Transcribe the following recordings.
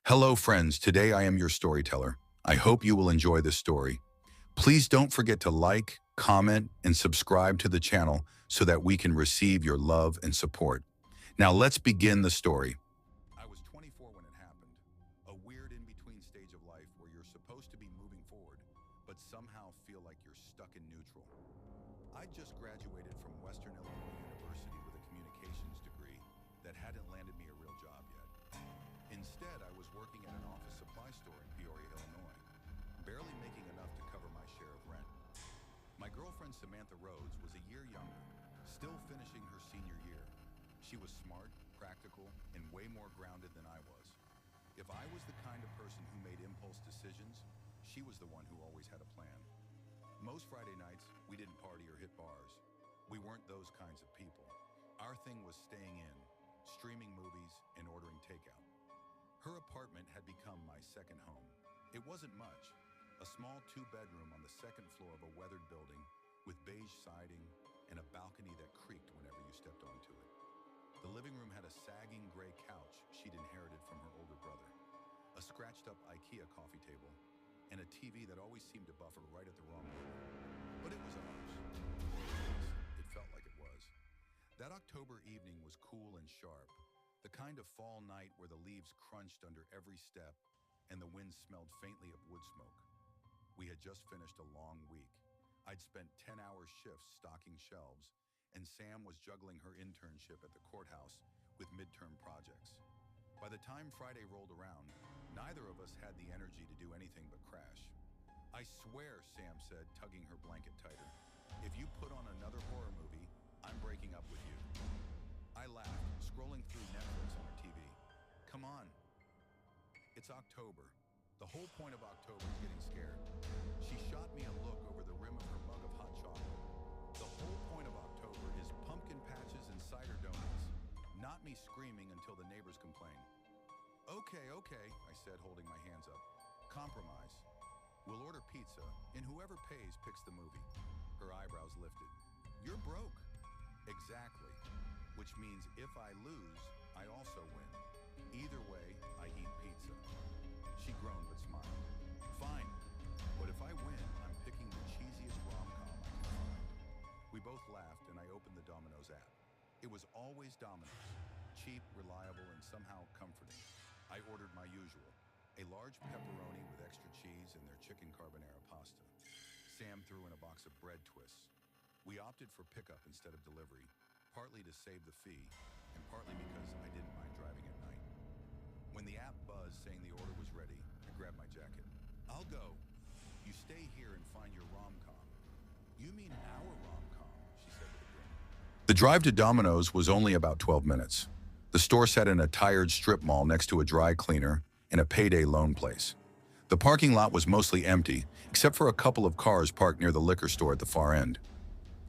Hello, friends. Today I am your storyteller. I hope you will enjoy this story. Please don't forget to like, comment, and subscribe to the channel so that we can receive your love and support. Now let's begin the story. I was 24 when it happened. A weird in-between stage of life where you're supposed to be moving forward, but somehow feel like you're stuck in neutral. I just graduated from Western Illinois University with a communications degree that hadn't landed me a real job yet. Instead, I was working at an office supply store in Peoria, Illinois, barely making enough to cover my share of rent. My girlfriend Samantha Rhodes was a year younger, still finishing her senior year. She was smart, practical, and way more grounded than I was. If I was the kind of person who made impulse decisions, she was the one who always had a plan. Most Friday nights, we didn't party or hit bars. We weren't those kinds of people. Our thing was staying in, streaming movies, and ordering takeout. Her apartment had become my second home. It wasn't much, a small two-bedroom on the second floor of a weathered building with beige siding and a balcony that creaked whenever you stepped onto it. The living room had a sagging gray couch she'd inherited from her older brother, a scratched-up IKEA coffee table, and a TV that always seemed to buffer right at the wrong moment. But it was ours. It felt like it was. That October evening was cool and sharp, the kind of fall night where the leaves crunched under every step and the wind smelled faintly of wood smoke. We had just finished a long week. I'd spent 10-hour shifts stocking shelves, and Sam was juggling her internship at the courthouse with midterm projects. By the time Friday rolled around, neither of us had the energy to do anything but crash. "I swear," Sam said, tugging her blanket tighter, "if you put on another horror movie, I'm breaking up with you." I laughed, scrolling through Netflix on her TV. "Come on." It's October. The whole point of October is getting scared. She shot me a look over the rim of her mug of hot chocolate. The whole point of October is pumpkin patches and cider donuts, not me screaming until the neighbors complain. Okay, I said, holding my hands up. Compromise. We'll order pizza, and whoever pays picks the movie. Her eyebrows lifted. "You're broke." "Exactly. Which means if I lose, I also win. Either way, I eat pizza." She groaned but smiled. "Fine. But if I win, I'm picking the cheesiest rom-com I can find." We both laughed, and I opened the Domino's app. It was always Domino's. Cheap, reliable, and somehow comforting. I ordered my usual, a large pepperoni with extra cheese and their chicken carbonara pasta. Sam threw in a box of bread twists. We opted for pickup instead of delivery, partly to save the fee, and partly because I didn't mind driving at night. When the app buzzed saying the order was ready, I grabbed my jacket. "I'll go. You stay here and find your rom-com." "You mean our rom-com," she said with a grin. The drive to Domino's was only about 12 minutes. The store sat in a tired strip mall next to a dry cleaner and a payday loan place. The parking lot was mostly empty, except for a couple of cars parked near the liquor store at the far end.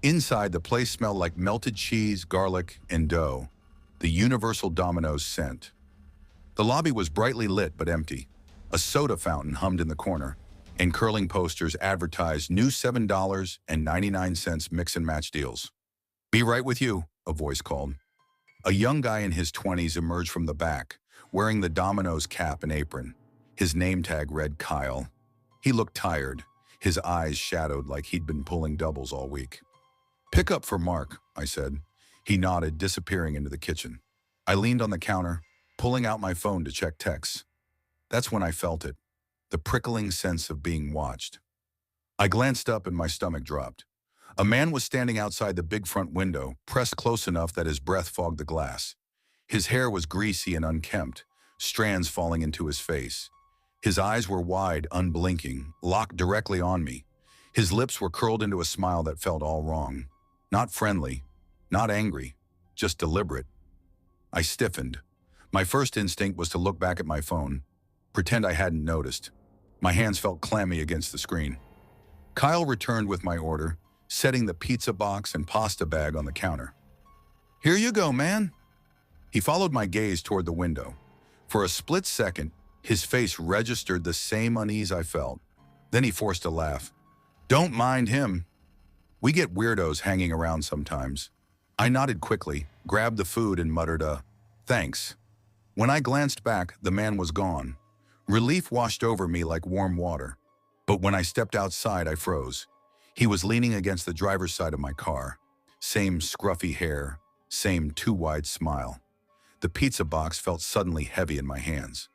Inside, the place smelled like melted cheese, garlic, and dough, the universal Domino's scent. The lobby was brightly lit but empty. A soda fountain hummed in the corner, and curling posters advertised new $7.99 mix-and-match deals. "Be right with you," a voice called. A young guy in his 20s emerged from the back, wearing the Domino's cap and apron. His name tag read Kyle. He looked tired, his eyes shadowed like he'd been pulling doubles all week. "Pick up for Mark," I said. He nodded, disappearing into the kitchen. I leaned on the counter, pulling out my phone to check texts. That's when I felt it, the prickling sense of being watched. I glanced up and my stomach dropped. A man was standing outside the big front window, pressed close enough that his breath fogged the glass. His hair was greasy and unkempt, strands falling into his face. His eyes were wide, unblinking, locked directly on me. His lips were curled into a smile that felt all wrong. Not friendly, not angry, just deliberate. I stiffened. My first instinct was to look back at my phone, pretend I hadn't noticed. My hands felt clammy against the screen. Kyle returned with my order, setting the pizza box and pasta bag on the counter. "Here you go, man." He followed my gaze toward the window. For a split second, his face registered the same unease I felt. Then he forced a laugh. "Don't mind him. We get weirdos hanging around sometimes." I nodded quickly, grabbed the food, and muttered a, "Thanks." When I glanced back, the man was gone, Relief washed over me like warm water. But when I stepped outside, I froze. He was leaning against the driver's side of my car. Same scruffy hair, same too-wide smile. The pizza box felt suddenly heavy in my hands.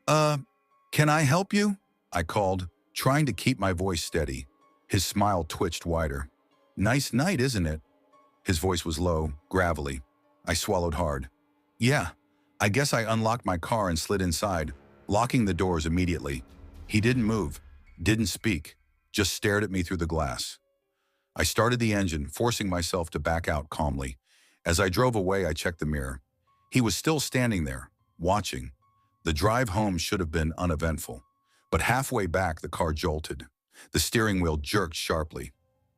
Can I help you?" I called, trying to keep my voice steady. His smile twitched wider. "Nice night, isn't it?" His voice was low, gravelly. I swallowed hard. "Yeah, I guess I unlocked my car and slid inside, locking the doors immediately." He didn't move, didn't speak, just stared at me through the glass. I started the engine, forcing myself to back out calmly. As I drove away, I checked the mirror. He was still standing there, watching. The drive home should have been uneventful. But halfway back, the car jolted. The steering wheel jerked sharply.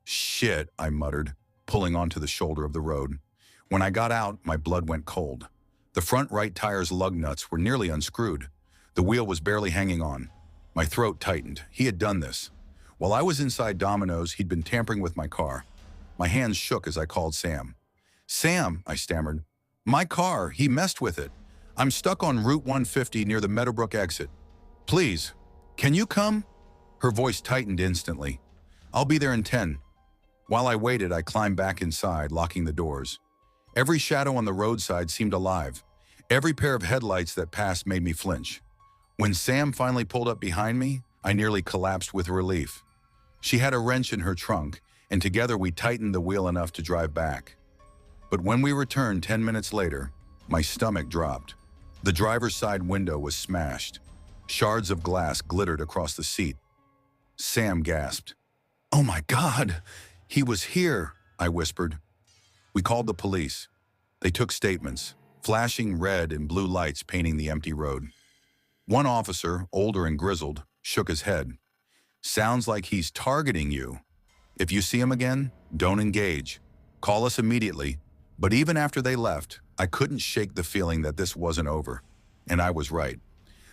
"Shit," I muttered, pulling onto the shoulder of the road. When I got out, my blood went cold. The front right tire's lug nuts were nearly unscrewed. The wheel was barely hanging on. My throat tightened. He had done this. While I was inside Domino's, he'd been tampering with my car. My hands shook as I called Sam. "Sam," I stammered. "My car, he messed with it. I'm stuck on Route 150 near the Meadowbrook exit. Please, can you come?" Her voice tightened instantly. "I'll be there in 10. While I waited, I climbed back inside, locking the doors. Every shadow on the roadside seemed alive. Every pair of headlights that passed made me flinch. When Sam finally pulled up behind me, I nearly collapsed with relief. She had a wrench in her trunk, and together we tightened the wheel enough to drive back. But when we returned 10 minutes later, my stomach dropped. The driver's side window was smashed. Shards of glass glittered across the seat. Sam gasped. "Oh my God, he was here," I whispered. We called the police. They took statements, flashing red and blue lights painting the empty road. One officer, older and grizzled, shook his head. "Sounds like he's targeting you. If you see him again, don't engage. Call us immediately." But even after they left, I couldn't shake the feeling that this wasn't over. And I was right.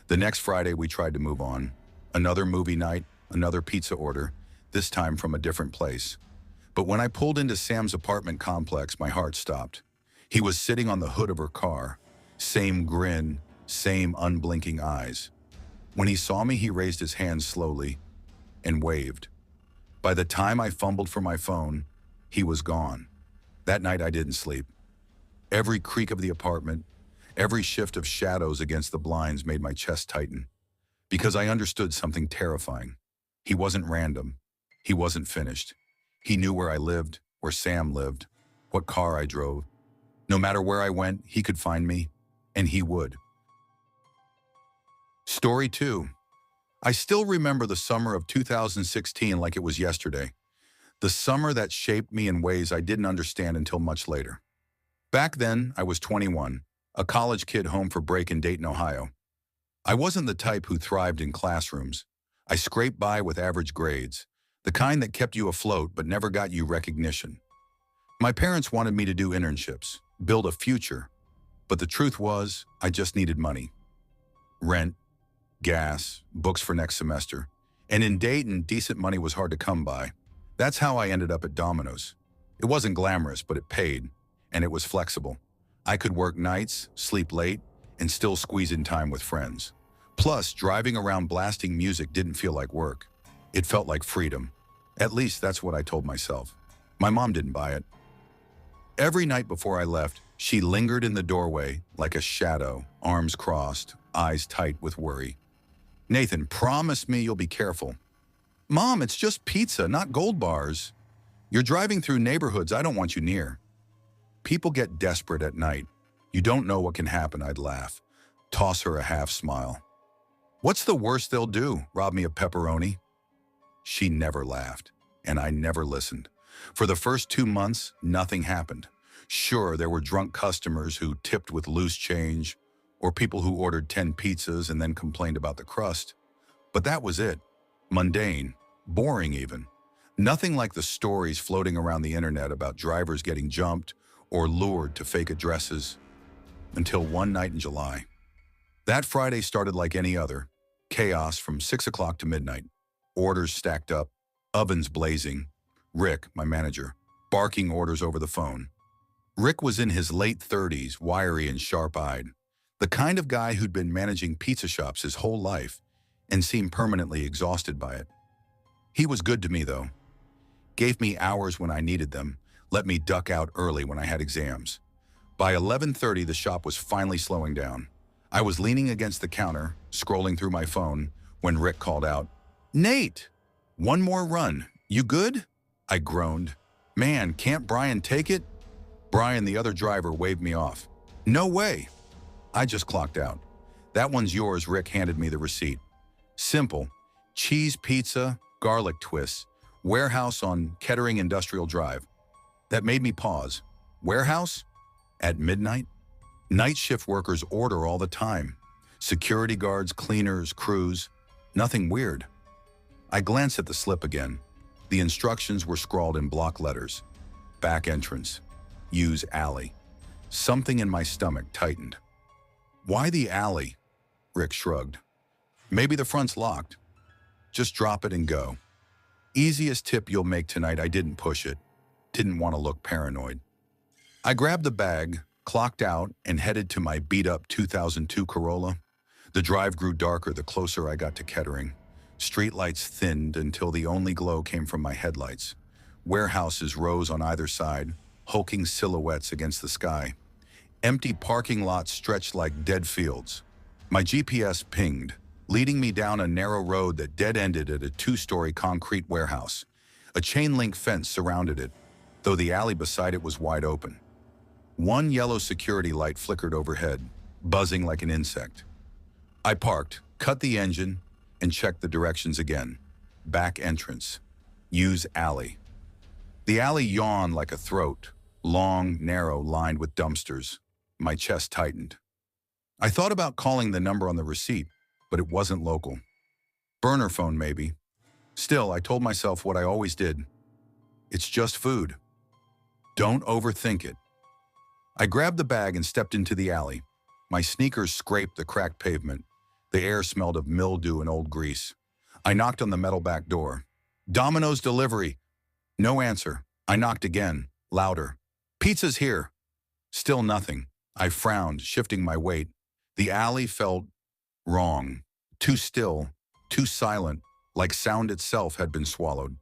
The next Friday, we tried to move on. Another movie night, another pizza order, this time from a different place. But when I pulled into Sam's apartment complex, my heart stopped. He was sitting on the hood of her car. Same grin, same unblinking eyes. When he saw me, he raised his hand slowly and waved. By the time I fumbled for my phone, he was gone. That night, I didn't sleep. Every creak of the apartment, every shift of shadows against the blinds made my chest tighten. Because I understood something terrifying. He wasn't random. He wasn't finished. He knew where I lived, where Sam lived, what car I drove. No matter where I went, he could find me, and he would. Story 2. I still remember the summer of 2016 like it was yesterday. The summer that shaped me in ways I didn't understand until much later. Back then, I was 21, a college kid home for break in Dayton, Ohio. I wasn't the type who thrived in classrooms. I scraped by with average grades, the kind that kept you afloat but never got you recognition. My parents wanted me to do internships, build a future, but the truth was, I just needed money. Rent, gas, books for next semester, and in Dayton, decent money was hard to come by. That's how I ended up at Domino's. It wasn't glamorous, but it paid, and it was flexible. I could work nights, sleep late, and still squeeze in time with friends. Plus, driving around blasting music didn't feel like work. It felt like freedom. At least that's what I told myself. My mom didn't buy it. Every night before I left, she lingered in the doorway like a shadow, arms crossed, eyes tight with worry. "Nathan, promise me you'll be careful." "Mom, it's just pizza, not gold bars. You're driving through neighborhoods I don't want you near." People get desperate at night. You don't know what can happen, I'd laugh. Toss her a half smile. "What's the worst they'll do? Rob me of pepperoni?" She never laughed, and I never listened. For the first 2 months, nothing happened. Sure, there were drunk customers who tipped with loose change, or people who ordered 10 pizzas and then complained about the crust. But that was it. Mundane, boring even. Nothing like the stories floating around the internet about drivers getting jumped or lured to fake addresses. Until one night in July. That Friday started like any other. Chaos from 6 o'clock to midnight. Orders stacked up, ovens blazing. Rick, my manager, barking orders over the phone. Rick was in his late 30s, wiry and sharp-eyed. The kind of guy who'd been managing pizza shops his whole life and seemed permanently exhausted by it. He was good to me, though. Gave me hours when I needed them, let me duck out early when I had exams. By 11:30, the shop was finally slowing down. I was leaning against the counter, scrolling through my phone, when Rick called out, "Nate, one more run. You good?" I groaned. "Man, can't Brian take it?" Brian, the other driver, waved me off. "No way." I just clocked out. "That one's yours." Rick handed me the receipt. Simple. Cheese pizza, garlic twists, warehouse on Kettering Industrial Drive. That made me pause. Warehouse? At midnight? Night shift workers order all the time. Security guards, cleaners, crews. Nothing weird. I glanced at the slip again. The instructions were scrawled in block letters. Back entrance. Use alley. Something in my stomach tightened. "Why the alley?" Rick shrugged. "Maybe the front's locked. Just drop it and go." Easiest tip you'll make tonight. I didn't push it. Didn't want to look paranoid. I grabbed the bag, clocked out, and headed to my beat-up 2002 Corolla. The drive grew darker the closer I got to Kettering. Streetlights thinned until the only glow came from my headlights. Warehouses rose on either side, hulking silhouettes against the sky. Empty parking lots stretched like dead fields. My GPS pinged, leading me down a narrow road that dead-ended at a 2-story concrete warehouse. A chain-link fence surrounded it, though the alley beside it was wide open. One yellow security light flickered overhead, buzzing like an insect. I parked, cut the engine, and checked the directions again. Back entrance. Use alley. The alley yawned like a throat, long, narrow, lined with dumpsters. My chest tightened. I thought about calling the number on the receipt, but it wasn't local. Burner phone, maybe. Still, I told myself what I always did. It's just food. Don't overthink it. I grabbed the bag and stepped into the alley. My sneakers scraped the cracked pavement. The air smelled of mildew and old grease. I knocked on the metal back door. "Domino's delivery." No answer. I knocked again, louder. "Pizza's here." Still nothing. I frowned, shifting my weight. The alley felt wrong. Too still, too silent, like sound itself had been swallowed.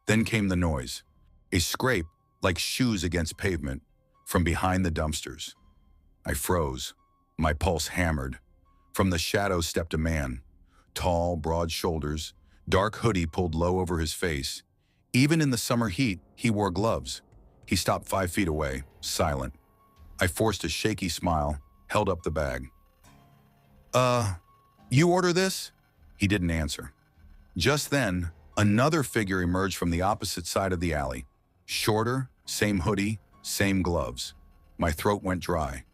Then came the noise. A scrape, like shoes against pavement, from behind the dumpsters. I froze. My pulse hammered. From the shadows stepped a man. Tall, broad shoulders, dark hoodie pulled low over his face. Even in the summer heat, he wore gloves. He stopped 5 feet away, silent. I forced a shaky smile, held up the bag. You order this?" He didn't answer. Just then, another figure emerged from the opposite side of the alley. Shorter, same hoodie, same gloves. My throat went dry.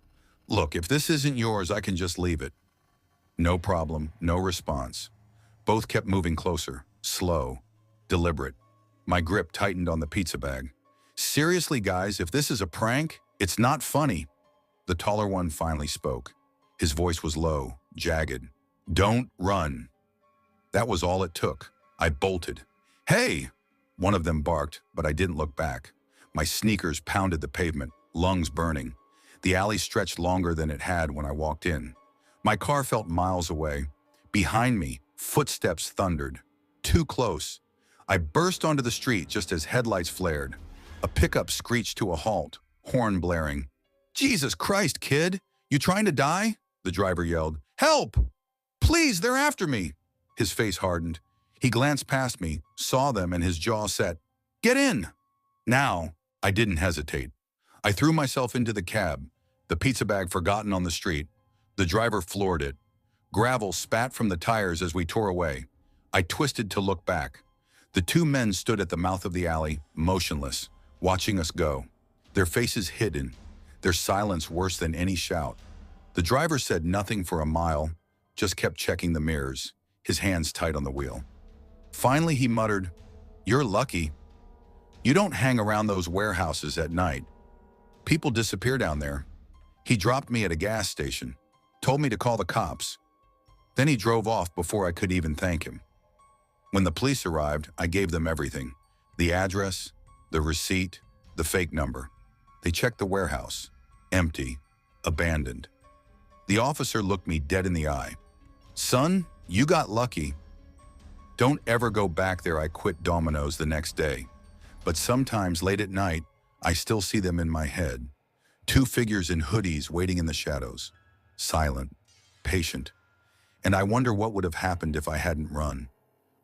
"Look, if this isn't yours, I can just leave it." No problem, no response. Both kept moving closer, slow, deliberate. My grip tightened on the pizza bag. "Seriously, guys, if this is a prank, it's not funny." The taller one finally spoke. His voice was low, jagged. "Don't run." That was all it took. I bolted. "Hey!" One of them barked, but I didn't look back. My sneakers pounded the pavement, lungs burning. The alley stretched longer than it had when I walked in. My car felt miles away. Behind me, footsteps thundered. Too close. I burst onto the street just as headlights flared. A pickup screeched to a halt, horn blaring. "Jesus Christ, kid! You trying to die?" The driver yelled. "Help! Please, they're after me!" His face hardened. He glanced past me, saw them, and his jaw set. "Get in!" Now, I didn't hesitate. I threw myself into the cab, the pizza bag forgotten on the street. The driver floored it. Gravel spat from the tires as we tore away. I twisted to look back. The 2 men stood at the mouth of the alley, motionless, watching us go. Their faces hidden, their silence worse than any shout. The driver said nothing for a mile, just kept checking the mirrors, his hands tight on the wheel. Finally, he muttered, "You're lucky. You don't hang around those warehouses at night. People disappear down there." He dropped me at a gas station, told me to call the cops. Then he drove off before I could even thank him. When the police arrived, I gave them everything. The address, the receipt, the fake number. They checked the warehouse. Empty. Abandoned. The officer looked me dead in the eye. "Son, you got lucky. Don't ever go back there." I quit Domino's the next day. But sometimes late at night, I still see them in my head. Two figures in hoodies waiting in the shadows. Silent, patient. And I wonder what would have happened if I hadn't run.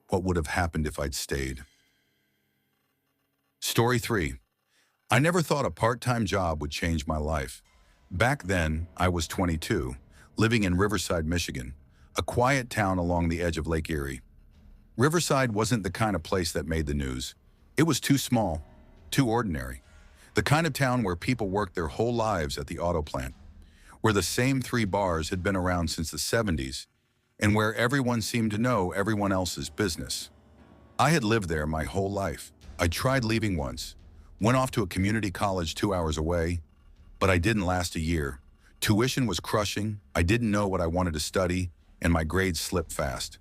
What would have happened if I'd stayed? Story 3. I never thought a part-time job would change my life. Back then, I was 22, living in Riverside, Michigan, a quiet town along the edge of Lake Erie. Riverside wasn't the kind of place that made the news. It was too small, too ordinary. The kind of town where people worked their whole lives at the auto plant, where the same 3 bars had been around since the 70s, and where everyone seemed to know everyone else's business. I had lived there my whole life. I tried leaving once, went off to a community college 2 hours away, but I didn't last a year. Tuition was crushing, I didn't know what I wanted to study, and my grades slipped fast.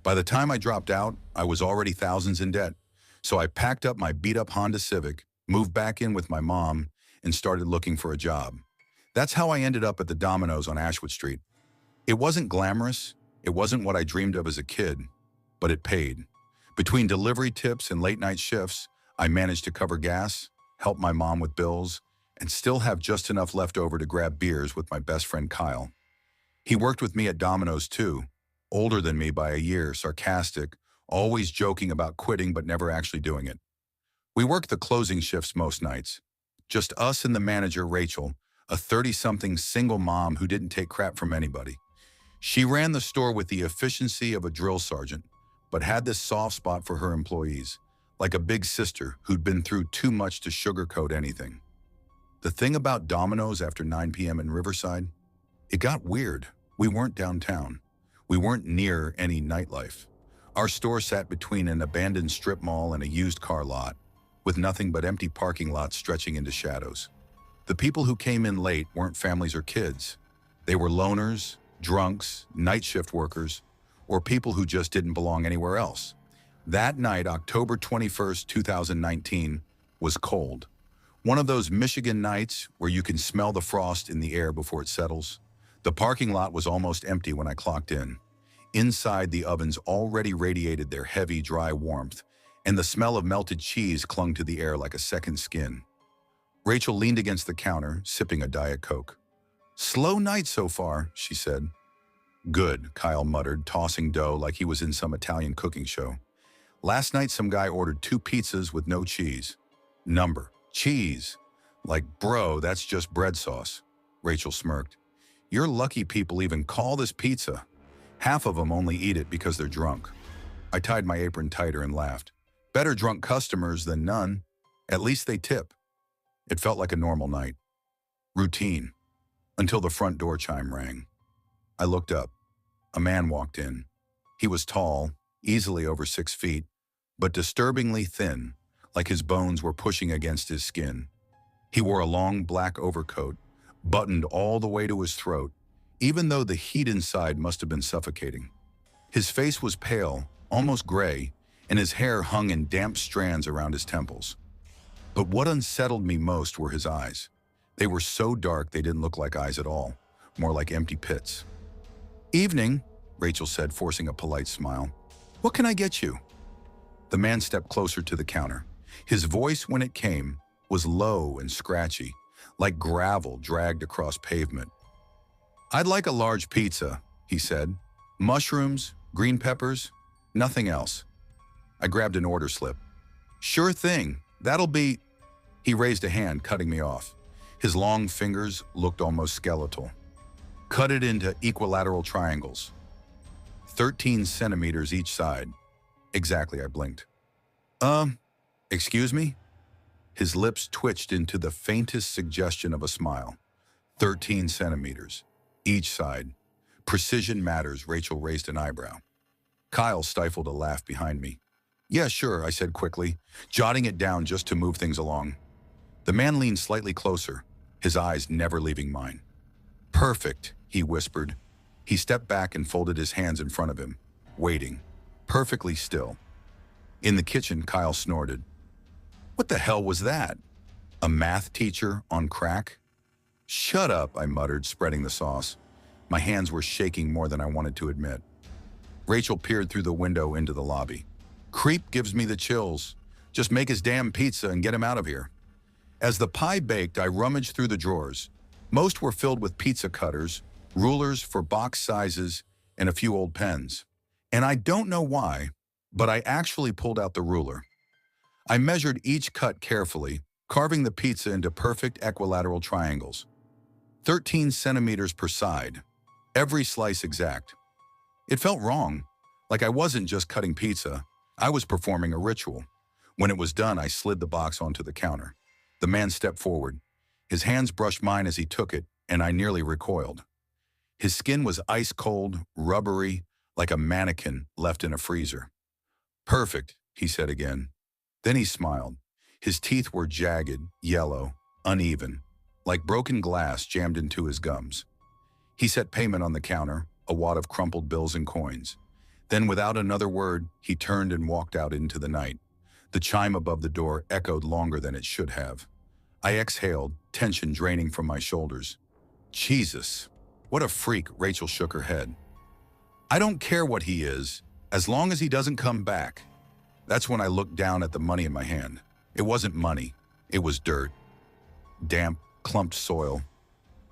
By the time I dropped out, I was already thousands in debt. So I packed up my beat-up Honda Civic, moved back in with my mom, and started looking for a job. That's how I ended up at the Domino's on Ashwood Street. It wasn't glamorous, it wasn't what I dreamed of as a kid, but it paid. Between delivery tips and late-night shifts, I managed to cover gas, help my mom with bills, and still have just enough left over to grab beers with my best friend Kyle. He worked with me at Domino's too, older than me by a year, sarcastic, always joking about quitting but never actually doing it. We worked the closing shifts most nights. Just us and the manager, Rachel, a 30-something single mom who didn't take crap from anybody. She ran the store with the efficiency of a drill sergeant, but had this soft spot for her employees, like a big sister who'd been through too much to sugarcoat anything. The thing about Domino's after 9 p.m. in Riverside, it got weird. We weren't downtown. We weren't near any nightlife. Our store sat between an abandoned strip mall and a used car lot, with nothing but empty parking lots stretching into shadows. The people who came in late weren't families or kids. They were loners, drunks, night shift workers, or people who just didn't belong anywhere else. That night, October 21st, 2019, was cold. One of those Michigan nights where you can smell the frost in the air before it settles. The parking lot was almost empty when I clocked in. Inside, the ovens already radiated their heavy, dry warmth, and the smell of melted cheese clung to the air like a second skin. Rachel leaned against the counter, sipping a Diet Coke. "Slow night so far," she said. "Good," Kyle muttered, tossing dough like he was in some Italian cooking show. "Last night, some guy ordered 2 pizzas with no cheese." "Number. Cheese. Like, bro, that's just bread sauce." Rachel smirked. "You're lucky people even call this pizza. Half of them only eat it because they're drunk." I tied my apron tighter and laughed. Better drunk customers than none. At least they tip. It felt like a normal night. Routine. Until the front door chime rang. I looked up. A man walked in. He was tall, easily over 6 feet, but disturbingly thin, like his bones were pushing against his skin. He wore a long black overcoat, buttoned all the way to his throat, even though the heat inside must have been suffocating. His face was pale, almost gray, and his hair hung in damp strands around his temples. But what unsettled me most were his eyes. They were so dark they didn't look like eyes at all, more like empty pits. "Evening," Rachel said, forcing a polite smile. "What can I get you?" The man stepped closer to the counter. His voice, when it came, was low and scratchy, like gravel dragged across pavement. "I'd like a large pizza," he said. "Mushrooms, green peppers, nothing else." I grabbed an order slip. "Sure thing, that'll be..." He raised a hand, cutting me off. His long fingers looked almost skeletal. "Cut it into equilateral triangles. 13 centimeters each side." "Exactly," I blinked. Excuse me?" His lips twitched into the faintest suggestion of a smile. 13 centimeters. Each side. Precision matters, Rachel raised an eyebrow. Kyle stifled a laugh behind me. "Yeah, sure," I said quickly, jotting it down just to move things along. The man leaned slightly closer, his eyes never leaving mine. "Perfect," he whispered. He stepped back and folded his hands in front of him, waiting, perfectly still. In the kitchen, Kyle snorted. "What the hell was that? A math teacher on crack?" "Shut up," I muttered, spreading the sauce. My hands were shaking more than I wanted to admit. Rachel peered through the window into the lobby. Creep gives me the chills. Just make his damn pizza and get him out of here. As the pie baked, I rummaged through the drawers. Most were filled with pizza cutters, rulers for box sizes, and a few old pens. And I don't know why, but I actually pulled out the ruler. I measured each cut carefully, carving the pizza into perfect equilateral triangles. 13 centimeters per side, every slice exact. It felt wrong, like I wasn't just cutting pizza, I was performing a ritual. When it was done, I slid the box onto the counter. The man stepped forward. His hands brushed mine as he took it, and I nearly recoiled. His skin was ice cold, rubbery, like a mannequin left in a freezer. Perfect, he said again. Then he smiled. His teeth were jagged, yellow, uneven, like broken glass jammed into his gums. He set payment on the counter, a wad of crumpled bills and coins. Then, without another word, he turned and walked out into the night. The chime above the door echoed longer than it should have. I exhaled, tension draining from my shoulders. Jesus, what a freak, Rachel shook her head. I don't care what he is, as long as he doesn't come back. That's when I looked down at the money in my hand. It wasn't money, it was dirt. Damp, clumped soil,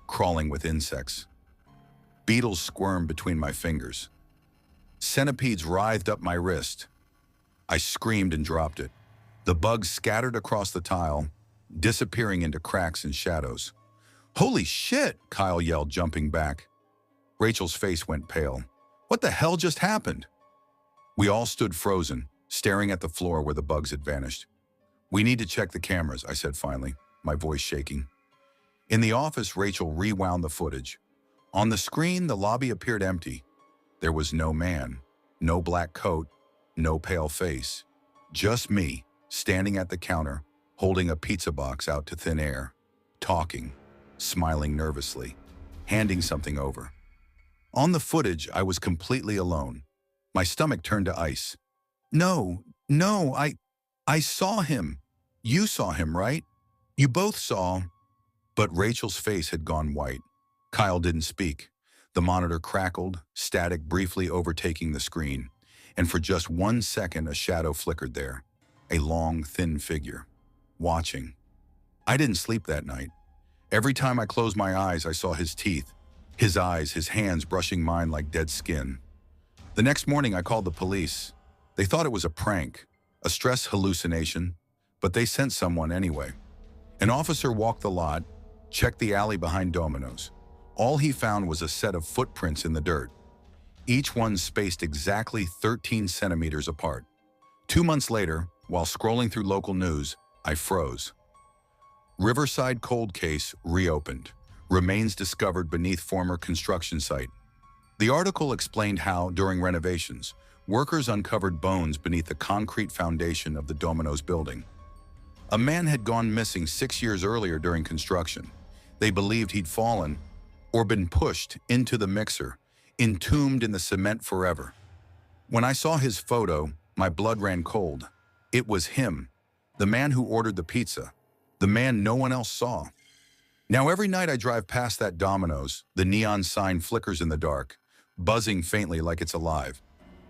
crawling with insects. Beetles squirmed between my fingers. Centipedes writhed up my wrist. I screamed and dropped it. The bugs scattered across the tile, disappearing into cracks and shadows. Holy shit, Kyle yelled, jumping back. Rachel's face went pale. What the hell just happened? We all stood frozen, staring at the floor where the bugs had vanished. We need to check the cameras, I said finally, my voice shaking. In the office, Rachel rewound the footage. On the screen, the lobby appeared empty. There was no man, no black coat, no pale face. Just me, standing at the counter, holding a pizza box out to thin air, talking, smiling nervously, handing something over. On the footage, I was completely alone. My stomach turned to ice. No, I saw him. You saw him, right? You both saw. But Rachel's face had gone white. Kyle didn't speak. The monitor crackled, static briefly overtaking the screen, and for just 1 second a shadow flickered there, a long, thin figure, watching. I didn't sleep that night. Every time I closed my eyes, I saw his teeth, his eyes, his hands brushing mine like dead skin. The next morning, I called the police. They thought it was a prank, a stress hallucination, but they sent someone anyway. An officer walked the lot, checked the alley behind Domino's. All he found was a set of footprints in the dirt, each one spaced exactly 13 centimeters apart. 2 months later, while scrolling through local news, I froze. Riverside cold case reopened. Remains discovered beneath former construction site. The article explained how, during renovations, workers uncovered bones beneath the concrete foundation of the Domino's building. A man had gone missing 6 years earlier during construction. They believed he'd fallen or been pushed into the mixer, entombed in the cement forever. When I saw his photo, my blood ran cold. It was him, the man who ordered the pizza, the man no one else saw. Now every night I drive past that Domino's, the neon sign flickers in the dark, buzzing faintly like it's alive.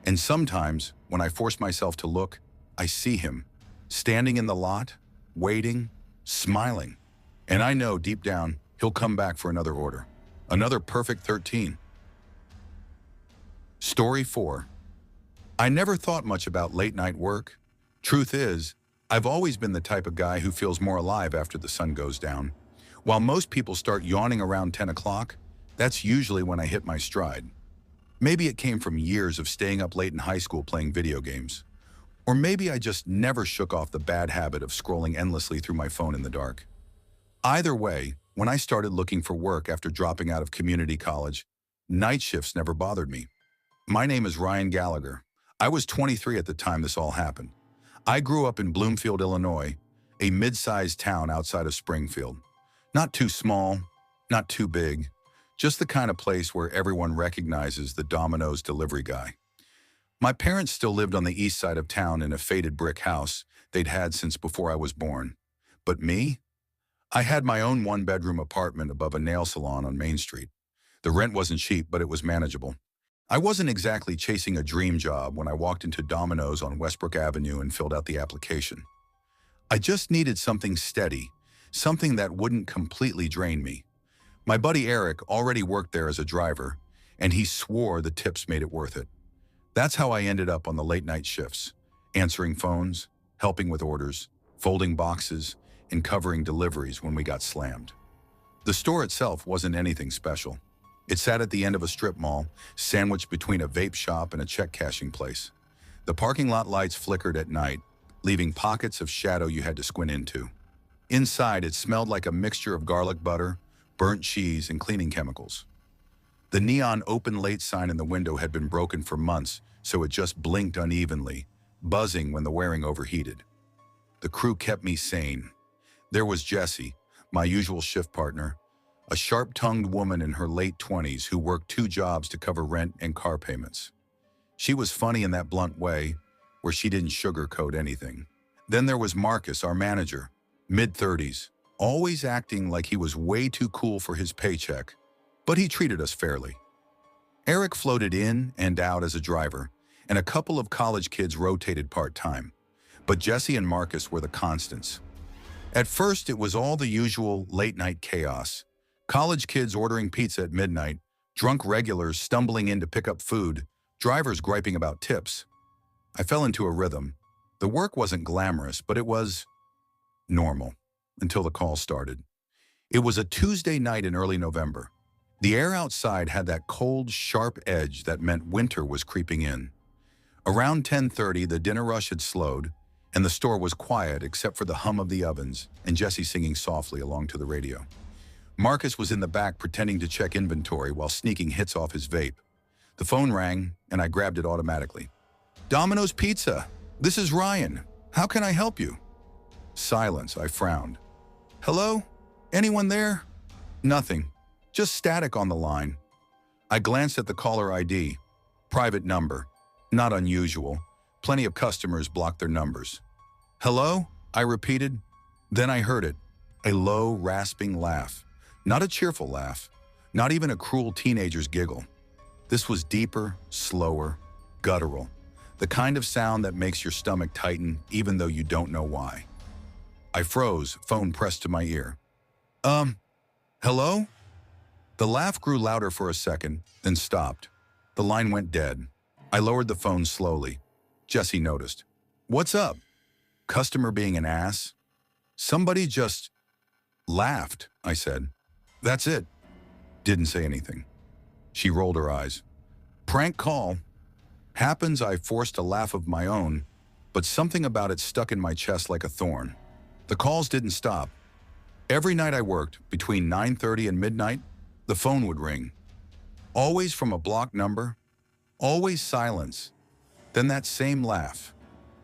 And sometimes, when I force myself to look, I see him, standing in the lot, waiting, smiling. And I know deep down, he'll come back for another order. Another perfect 13. Story 4. I never thought much about late-night work. Truth is, I've always been the type of guy who feels more alive after the sun goes down. While most people start yawning around 10 o'clock, that's usually when I hit my stride. Maybe it came from years of staying up late in high school playing video games. Or maybe I just never shook off the bad habit of scrolling endlessly through my phone in the dark. Either way, when I started looking for work after dropping out of community college, night shifts never bothered me. My name is Ryan Gallagher. I was 23 at the time this all happened. I grew up in Bloomfield, Illinois, a mid-sized town outside of Springfield. Not too small, not too big, just the kind of place where everyone recognizes the Domino's delivery guy. My parents still lived on the east side of town in a faded brick house they'd had since before I was born. But me? I had my own one-bedroom apartment above a nail salon on Main Street. The rent wasn't cheap, but it was manageable. I wasn't exactly chasing a dream job when I walked into Domino's on Westbrook Avenue and filled out the application. I just needed something steady, something that wouldn't completely drain me. My buddy Eric already worked there as a driver, and he swore the tips made it worth it. That's how I ended up on the late-night shifts, answering phones, helping with orders, folding boxes, and covering deliveries when we got slammed. The store itself wasn't anything special. It sat at the end of a strip mall, sandwiched between a vape shop and a check-cashing place. The parking lot lights flickered at night, leaving pockets of shadow you had to squint into. Inside, it smelled like a mixture of garlic butter, burnt cheese, and cleaning chemicals. The neon open late sign in the window had been broken for months, so it just blinked unevenly, buzzing when the wiring overheated. The crew kept me sane. There was Jessie, my usual shift partner, a sharp-tongued woman in her late 20s who worked 2 jobs to cover rent and car payments. She was funny in that blunt way, where she didn't sugarcoat anything. Then there was Marcus, our manager, mid-30s, always acting like he was way too cool for his paycheck, but he treated us fairly. Eric floated in and out as a driver, and a couple of college kids rotated part-time, but Jesse and Marcus were the constants. At first, it was all the usual late-night chaos. College kids ordering pizza at midnight, drunk regulars stumbling in to pick up food, drivers griping about tips. I fell into a rhythm. The work wasn't glamorous, but it was normal until the call started. It was a Tuesday night in early November. The air outside had that cold, sharp edge that meant winter was creeping in. Around 10:30, the dinner rush had slowed, and the store was quiet except for the hum of the ovens and Jesse singing softly along to the radio. Marcus was in the back pretending to check inventory while sneaking hits off his vape. The phone rang, and I grabbed it automatically. "Domino's Pizza, this is Ryan. How can I help you?" Silence, I frowned. "Hello? Anyone there?" Nothing. Just static on the line. I glanced at the caller ID. Private number. Not unusual. Plenty of customers blocked their numbers. "Hello?" I repeated. Then I heard it. A low, rasping laugh. Not a cheerful laugh. Not even a cruel teenager's giggle. This was deeper, slower, guttural. The kind of sound that makes your stomach tighten even though you don't know why. I froze, phone pressed to my ear. Hello?" The laugh grew louder for a second, then stopped. The line went dead. I lowered the phone slowly. Jesse noticed. "What's up? Customer being an ass?" "Somebody just laughed," I said. "That's it." Didn't say anything. She rolled her eyes. "Prank call." Happens I forced a laugh of my own, but something about it stuck in my chest like a thorn. The calls didn't stop. Every night I worked, between 9:30 and midnight, the phone would ring. Always from a blocked number, always silence, then that same laugh.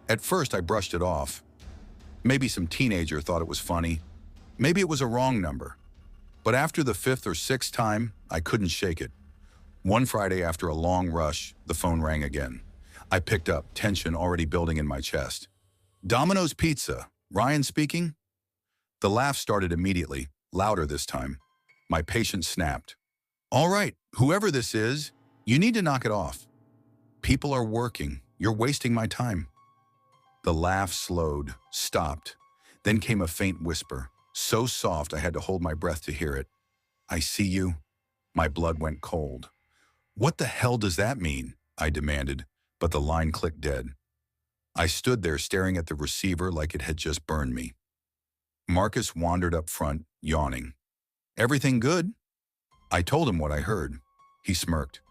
At first I brushed it off. Maybe some teenager thought it was funny. Maybe it was a wrong number. But after the 5th or 6th time, I couldn't shake it. One Friday after a long rush, the phone rang again. I picked up, tension already building in my chest. "Domino's Pizza, Ryan speaking?" The laugh started immediately, louder this time. My patience snapped. "All right, whoever this is, you need to knock it off. People are working. You're wasting my time." The laugh slowed, stopped. Then came a faint whisper, so soft I had to hold my breath to hear it. "I see you." My blood went cold. "What the hell does that mean?" I demanded, but the line clicked dead. I stood there staring at the receiver like it had just burned me. Marcus wandered up front, yawning. "Everything good?" I told him what I heard. He smirked.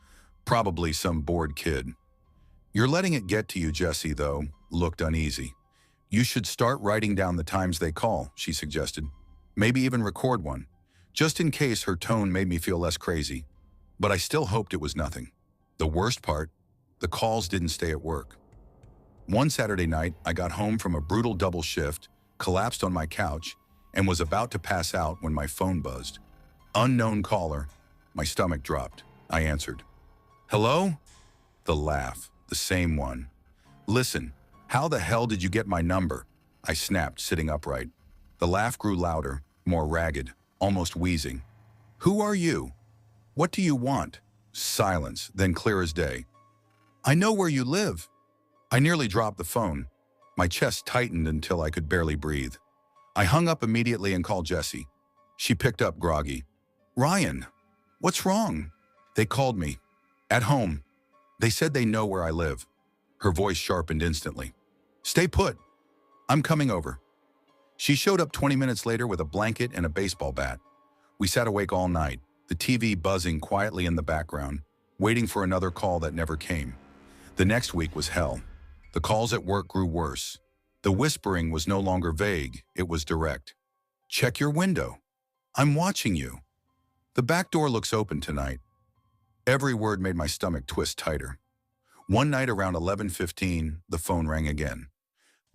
Probably some bored kid. "You're letting it get to you," Jessie, though, looked uneasy. "You should start writing down the times they call," she suggested. "Maybe even record one, just in case." Her tone made me feel less crazy. But I still hoped it was nothing. The worst part, the calls didn't stay at work. One Saturday night, I got home from a brutal double shift, collapsed on my couch, and was about to pass out when my phone buzzed. Unknown caller. My stomach dropped. I answered. "Hello?" The laugh, the same one. "Listen, how the hell did you get my number?" I snapped, sitting upright. The laugh grew louder, more ragged, almost wheezing. "Who are you?" What do you want? Silence, then clear as day. I know where you live. I nearly dropped the phone. My chest tightened until I could barely breathe. I hung up immediately and called Jessie. She picked up groggy. Ryan, what's wrong? They called me. At home. They said they know where I live. Her voice sharpened instantly. Stay put. I'm coming over. She showed up 20 minutes later with a blanket and a baseball bat. We sat awake all night, the TV buzzing quietly in the background, waiting for another call that never came. The next week was hell. The calls at work grew worse. The whispering was no longer vague, it was direct. Check your window. I'm watching you. The back door looks open tonight. Every word made my stomach twist tighter. One night around 11:15, the phone rang again.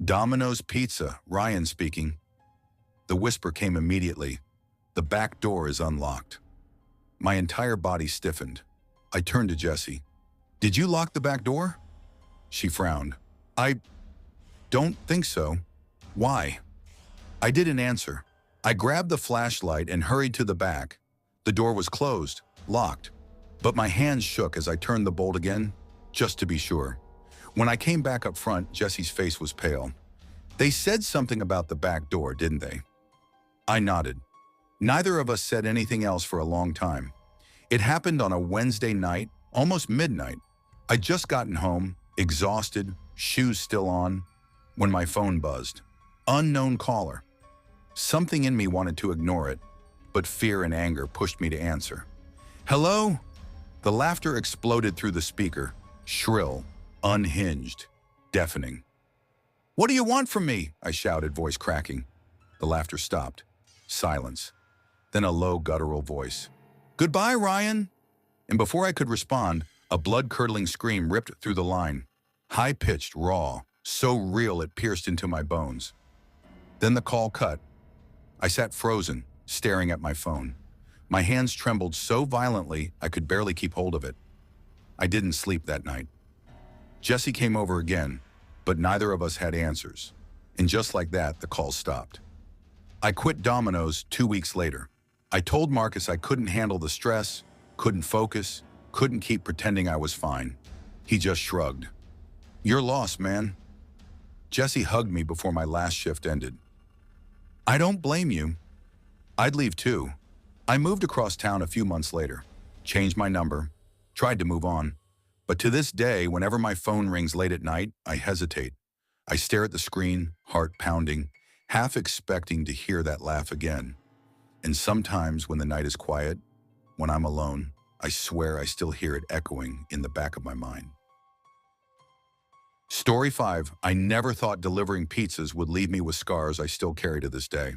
Domino's Pizza, Ryan speaking. The whisper came immediately. The back door is unlocked. My entire body stiffened. I turned to Jessie. Did you lock the back door? She frowned. I don't think so. Why? I didn't answer. I grabbed the flashlight and hurried to the back. The door was closed, locked, but my hands shook as I turned the bolt again, just to be sure. When I came back up front, Jessie's face was pale. They said something about the back door, didn't they? I nodded. Neither of us said anything else for a long time. It happened on a Wednesday night, almost midnight. I'd just gotten home, exhausted, shoes still on, when my phone buzzed. Unknown caller. Something in me wanted to ignore it, but fear and anger pushed me to answer. Hello? The laughter exploded through the speaker, shrill, unhinged, deafening. What do you want from me? I shouted, voice cracking. The laughter stopped. Silence. Then a low, guttural voice. Goodbye, Ryan. And before I could respond, a blood-curdling scream ripped through the line. High-pitched, raw, so real it pierced into my bones. Then the call cut. I sat frozen, staring at my phone. My hands trembled so violently I could barely keep hold of it. I didn't sleep that night. Jessie came over again, but neither of us had answers. And just like that, the call stopped. I quit Domino's 2 weeks later. I told Marcus I couldn't handle the stress, couldn't focus, couldn't keep pretending I was fine. He just shrugged. You're lost, man. Jessie hugged me before my last shift ended. I don't blame you. I'd leave too. I moved across town a few months later, changed my number, tried to move on. But to this day, whenever my phone rings late at night, I hesitate. I stare at the screen, heart pounding, half expecting to hear that laugh again. And sometimes when the night is quiet, when I'm alone, I swear I still hear it echoing in the back of my mind. Story 5. I never thought delivering pizzas would leave me with scars I still carry to this day.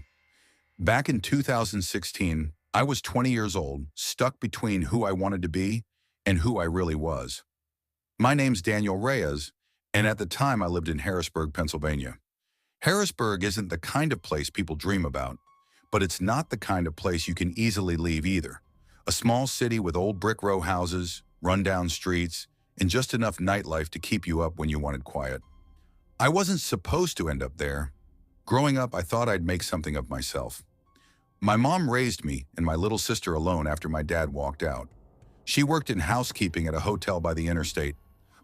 Back in 2016, I was 20 years old, stuck between who I wanted to be and who I really was. My name's Daniel Reyes, and at the time I lived in Harrisburg, Pennsylvania. Harrisburg isn't the kind of place people dream about, but it's not the kind of place you can easily leave either. A small city with old brick row houses, rundown streets, and just enough nightlife to keep you up when you wanted quiet. I wasn't supposed to end up there. Growing up, I thought I'd make something of myself. My mom raised me and my little sister alone after my dad walked out. She worked in housekeeping at a hotel by the interstate,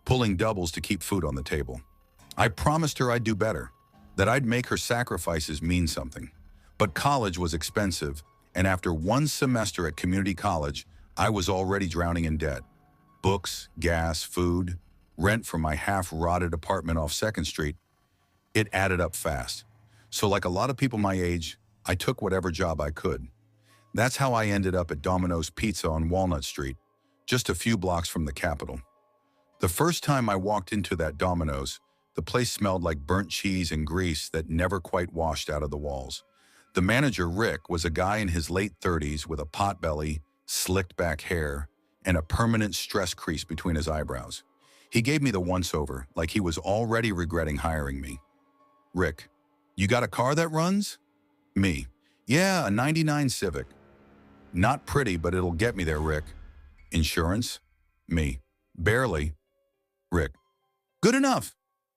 pulling doubles to keep food on the table. I promised her I'd do better, that I'd make her sacrifices mean something. But college was expensive, and after one semester at community college, I was already drowning in debt. Books, gas, food, rent from my half-rotted apartment off 2nd Street. It added up fast. So like a lot of people my age, I took whatever job I could. That's how I ended up at Domino's Pizza on Walnut Street, just a few blocks from the Capitol. The first time I walked into that Domino's, the place smelled like burnt cheese and grease that never quite washed out of the walls. The manager, Rick, was a guy in his late 30s with a potbelly, slicked back hair, and a permanent stress crease between his eyebrows. He gave me the once-over, like he was already regretting hiring me. Rick, you got a car that runs? Me, yeah, a '99 Civic. Not pretty, but it'll get me there, Rick. Insurance? Me, barely. Rick, good enough.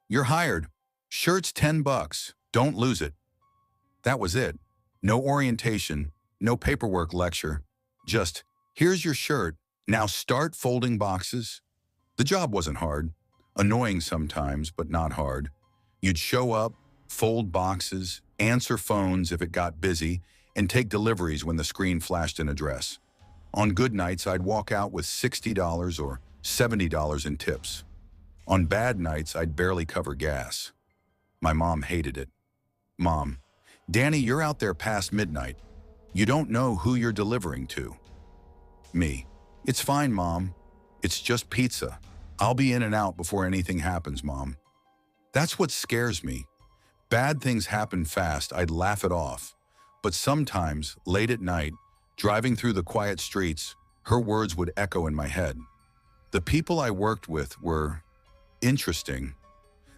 You're hired. Shirt's $10. Don't lose it. That was it. No orientation, no paperwork lecture, just Here's your shirt. Now start folding boxes. The job wasn't hard. Annoying sometimes, but not hard. You'd show up, fold boxes, answer phones if it got busy, and take deliveries when the screen flashed an address. On good nights, I'd walk out with $60 or $70 in tips. On bad nights, I'd barely cover gas. My mom hated it. Mom, Danny, you're out there past midnight. You don't know who you're delivering to. Me, it's fine, Mom. It's just pizza. I'll be in and out before anything happens, Mom. That's what scares me. Bad things happen fast, I'd laugh it off. But sometimes, late at night, driving through the quiet streets, her words would echo in my head. The people I worked with were interesting.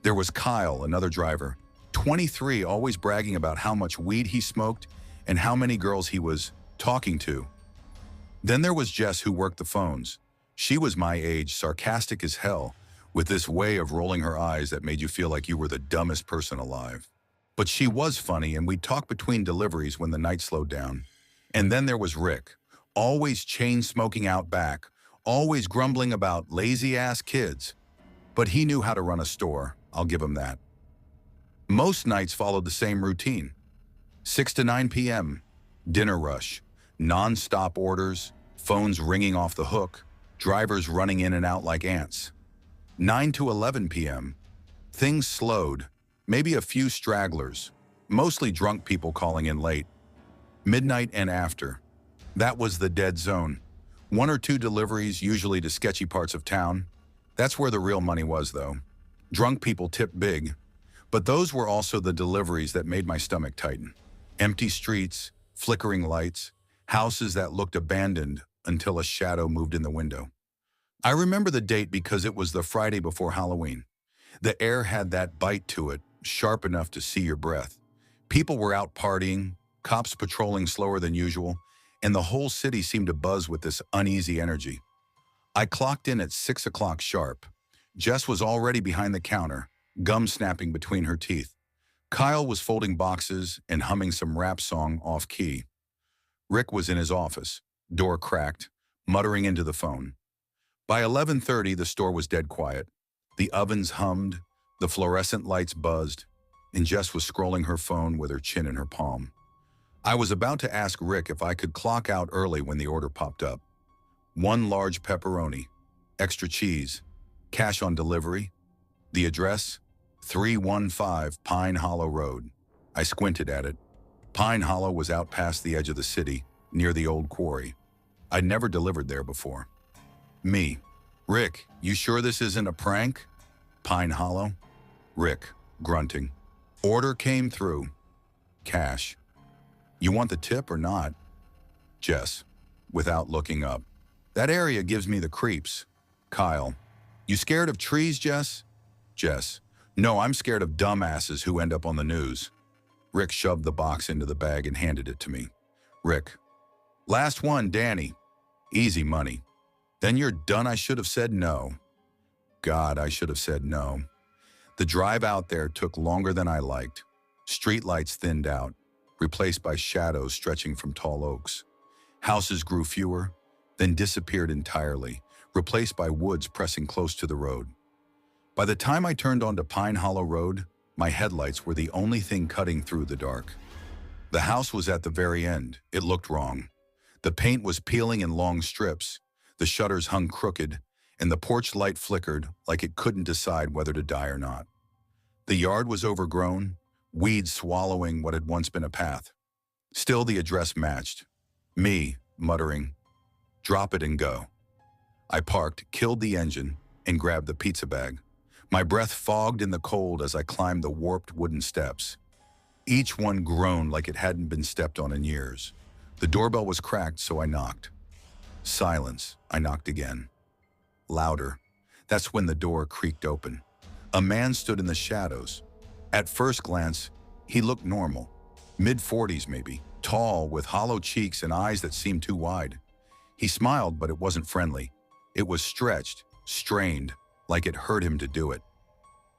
There was Kyle, another driver, 23, always bragging about how much weed he smoked and how many girls he was talking to. Then there was Jess, who worked the phones. She was my age, sarcastic as hell, with this way of rolling her eyes that made you feel like you were the dumbest person alive. But she was funny, and we'd talk between deliveries when the night slowed down. And then there was Rick, always chain-smoking out back, always grumbling about lazy-ass kids. But he knew how to run a store, I'll give him that. Most nights followed the same routine. 6 to 9 p.m., dinner rush, non-stop orders, phones ringing off the hook, drivers running in and out like ants. 9 to 11 p.m., things slowed, maybe a few stragglers, mostly drunk people calling in late. Midnight and after, that was the dead zone. 1 or 2 deliveries, usually to sketchy parts of town. That's where the real money was, though. Drunk people tipped big, but those were also the deliveries that made my stomach tighten. Empty streets, flickering lights, houses that looked abandoned until a shadow moved in the window. I remember the date because it was the Friday before Halloween. The air had that bite to it, sharp enough to see your breath. People were out partying, cops patrolling slower than usual, and the whole city seemed to buzz with this uneasy energy. I clocked in at 6 o'clock sharp. Jess was already behind the counter, gum snapping between her teeth. Kyle was folding boxes and humming some rap song off-key. Rick was in his office, door cracked, muttering into the phone. By 11:30, the store was dead quiet. The ovens hummed, the fluorescent lights buzzed, and Jess was scrolling her phone with her chin in her palm. I was about to ask Rick if I could clock out early when the order popped up. 1 large pepperoni, extra cheese, cash on delivery. The address, 315 Pine Hollow Road. I squinted at it. Pine Hollow was out past the edge of the city, near the old quarry. I'd never delivered there before. Me. Rick, you sure this isn't a prank? Pine Hollow. Rick, grunting. Order came through. Cash. You want the tip or not? Jess, without looking up. That area gives me the creeps. Kyle. You scared of trees, Jess? Jess. No, I'm scared of dumbasses who end up on the news. Rick shoved the box into the bag and handed it to me. Rick. Last one, Danny. Easy money. Then you're done. I should have said no. God, I should have said no. The drive out there took longer than I liked. Streetlights thinned out, replaced by shadows stretching from tall oaks. Houses grew fewer, then disappeared entirely, replaced by woods pressing close to the road. By the time I turned onto Pine Hollow Road, my headlights were the only thing cutting through the dark. The house was at the very end. It looked wrong. The paint was peeling in long strips, the shutters hung crooked, and the porch light flickered like it couldn't decide whether to die or not. The yard was overgrown, weeds swallowing what had once been a path. Still, the address matched. Me, muttering, "Drop it and go." I parked, killed the engine, and grabbed the pizza bag. My breath fogged in the cold as I climbed the warped wooden steps. Each one groaned like it hadn't been stepped on in years. The doorbell was cracked, so I knocked. Silence. I knocked again. Louder. That's when the door creaked open. A man stood in the shadows. At first glance, he looked normal. Mid-40s maybe, tall, with hollow cheeks and eyes that seemed too wide. He smiled, but it wasn't friendly. It was stretched, strained, like it hurt him to do it.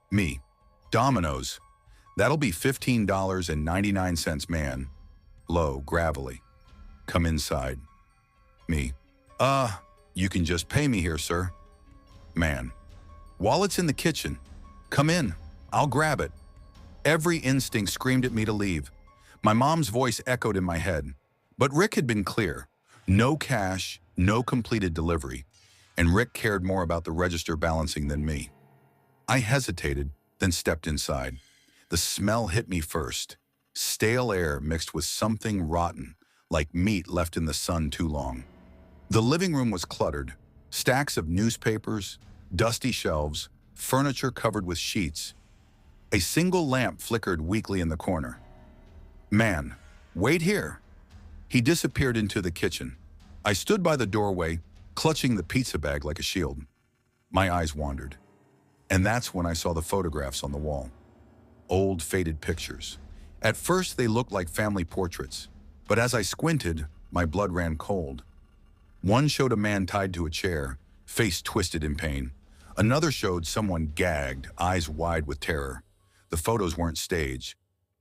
Me. "Domino's. That'll be $15.99, man." Low, gravelly. "Come inside." Me. Uh, you can just pay me here, sir. Man. Wallet's in the kitchen. Come in. I'll grab it. Every instinct screamed at me to leave. My mom's voice echoed in my head. But Rick had been clear. No cash, no completed delivery. And Rick cared more about the register balancing than me. I hesitated, then stepped inside. The smell hit me first. Stale air mixed with something rotten, like meat left in the sun too long. The living room was cluttered. Stacks of newspapers, dusty shelves, furniture covered with sheets. A single lamp flickered weakly in the corner. Man, wait here. He disappeared into the kitchen. I stood by the doorway, clutching the pizza bag like a shield. My eyes wandered. And that's when I saw the photographs on the wall. Old, faded pictures. At first, they looked like family portraits. But as I squinted, my blood ran cold. One showed a man tied to a chair, face twisted in pain. Another showed someone gagged, eyes wide with terror. The photos weren't staged.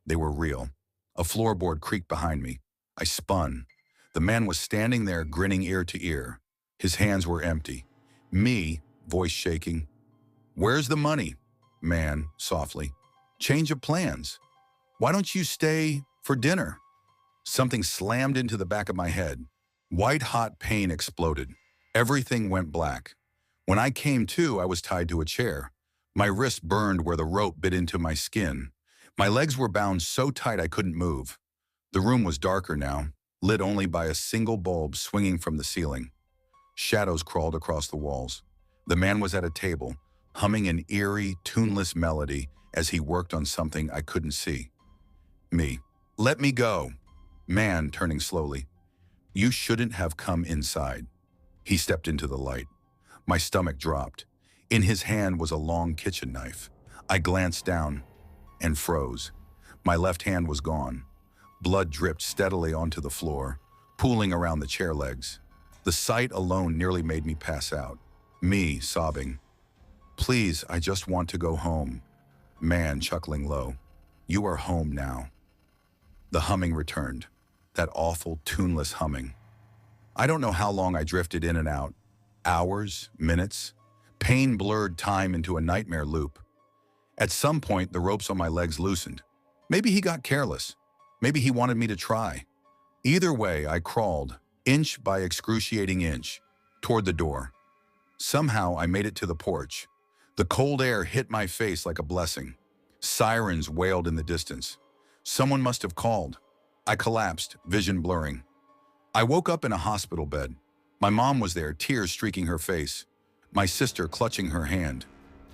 They were real. A floorboard creaked behind me. I spun. The man was standing there, grinning ear to ear. His hands were empty. Me, voice shaking. "Where's the money?" Man, softly. "Change of plans. Why don't you stay for dinner?" Something slammed into the back of my head. White-hot pain exploded. Everything went black. When I came to, I was tied to a chair. My wrist burned where the rope bit into my skin. My legs were bound so tight I couldn't move. The room was darker now, lit only by a single bulb swinging from the ceiling. Shadows crawled across the walls. The man was at a table, humming an eerie, tuneless melody as he worked on something I couldn't see. Me. "Let me go." Man, turning slowly. "You shouldn't have come inside." He stepped into the light. My stomach dropped. In his hand was a long kitchen knife. I glanced down and froze. My left hand was gone. Blood dripped steadily onto the floor, pooling around the chair legs. The sight alone nearly made me pass out. Me, sobbing. "Please, I just want to go home." Man, chuckling low. "You are home now." The humming returned. That awful, tuneless humming. I don't know how long I drifted in and out. Hours, minutes. Pain blurred time into a nightmare loop. At some point, the ropes on my legs loosened. Maybe he got careless. Maybe he wanted me to try. Either way, I crawled, inch by excruciating inch, toward the door. Somehow, I made it to the porch. The cold air hit my face like a blessing. Sirens wailed in the distance. Someone must have called. I collapsed, vision blurring. I woke up in a hospital bed. My mom was there, tears streaking her face. My sister clutching her hand.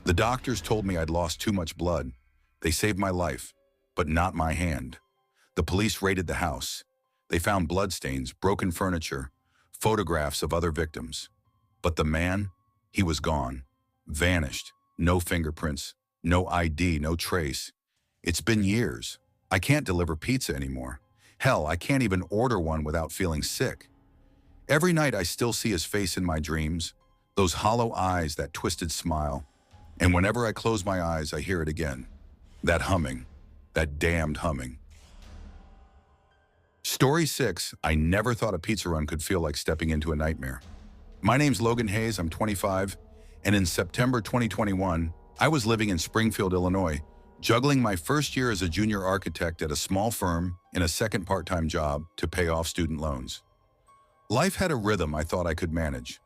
The doctors told me I'd lost too much blood. They saved my life, but not my hand. The police raided the house. They found bloodstains, broken furniture, photographs of other victims. But the man, he was gone, vanished. No fingerprints, no ID, no trace. It's been years. I can't deliver pizza anymore. Hell, I can't even order one without feeling sick. Every night I still see his face in my dreams, those hollow eyes, that twisted smile. And whenever I close my eyes, I hear it again. That humming, that damned humming. Story 6, I never thought a pizza run could feel like stepping into a nightmare. My name's Logan Hayes, I'm 25, and in September 2021, I was living in Springfield, Illinois, juggling my first year as a junior architect at a small firm in a second part-time job to pay off student loans. Life had a rhythm I thought I could manage.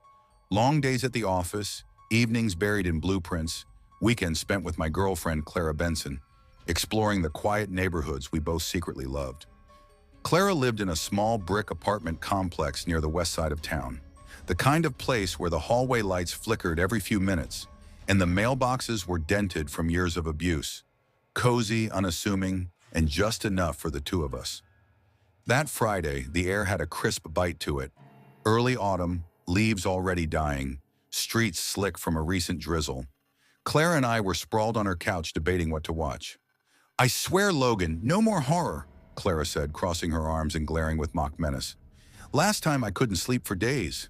Long days at the office, evenings buried in blueprints, weekends spent with my girlfriend Clara Benson, exploring the quiet neighborhoods we both secretly loved. Clara lived in a small brick apartment complex near the west side of town, the kind of place where the hallway lights flickered every few minutes and the mailboxes were dented from years of abuse. Cozy, unassuming, and just enough for the two of us. That Friday, the air had a crisp bite to it. Early autumn, leaves already dying, streets slick from a recent drizzle. Clara and I were sprawled on her couch debating what to watch. "I swear, Logan, no more horror," Clara said, crossing her arms and glaring with mock menace. "Last time I couldn't sleep for days."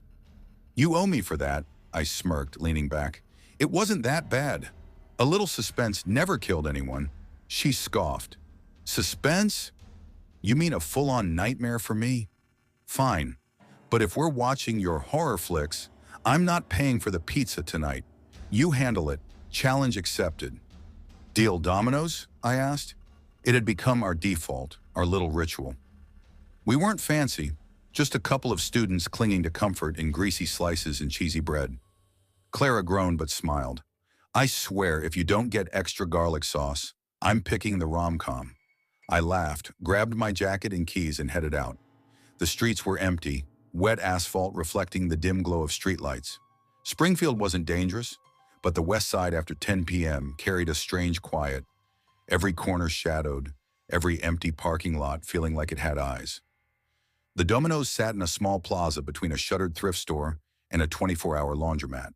"You owe me for that," I smirked, leaning back. "It wasn't that bad. A little suspense never killed anyone." She scoffed. "Suspense? You mean a full-on nightmare for me? Fine. But if we're watching your horror flicks, I'm not paying for the pizza tonight. You handle it. Challenge accepted. Deal, Domino's? I asked. It had become our default, our little ritual. We weren't fancy, just a couple of students clinging to comfort in greasy slices and cheesy bread. Clara groaned but smiled. I swear, if you don't get extra garlic sauce, I'm picking the rom-com. I laughed, grabbed my jacket and keys, and headed out. The streets were empty, wet asphalt reflecting the dim glow of streetlights. Springfield wasn't dangerous, but the west side after 10 p.m. carried a strange quiet. Every corner shadowed, every empty parking lot feeling like it had eyes. The Domino's sat in a small plaza between a shuttered thrift store and a 24-hour laundromat.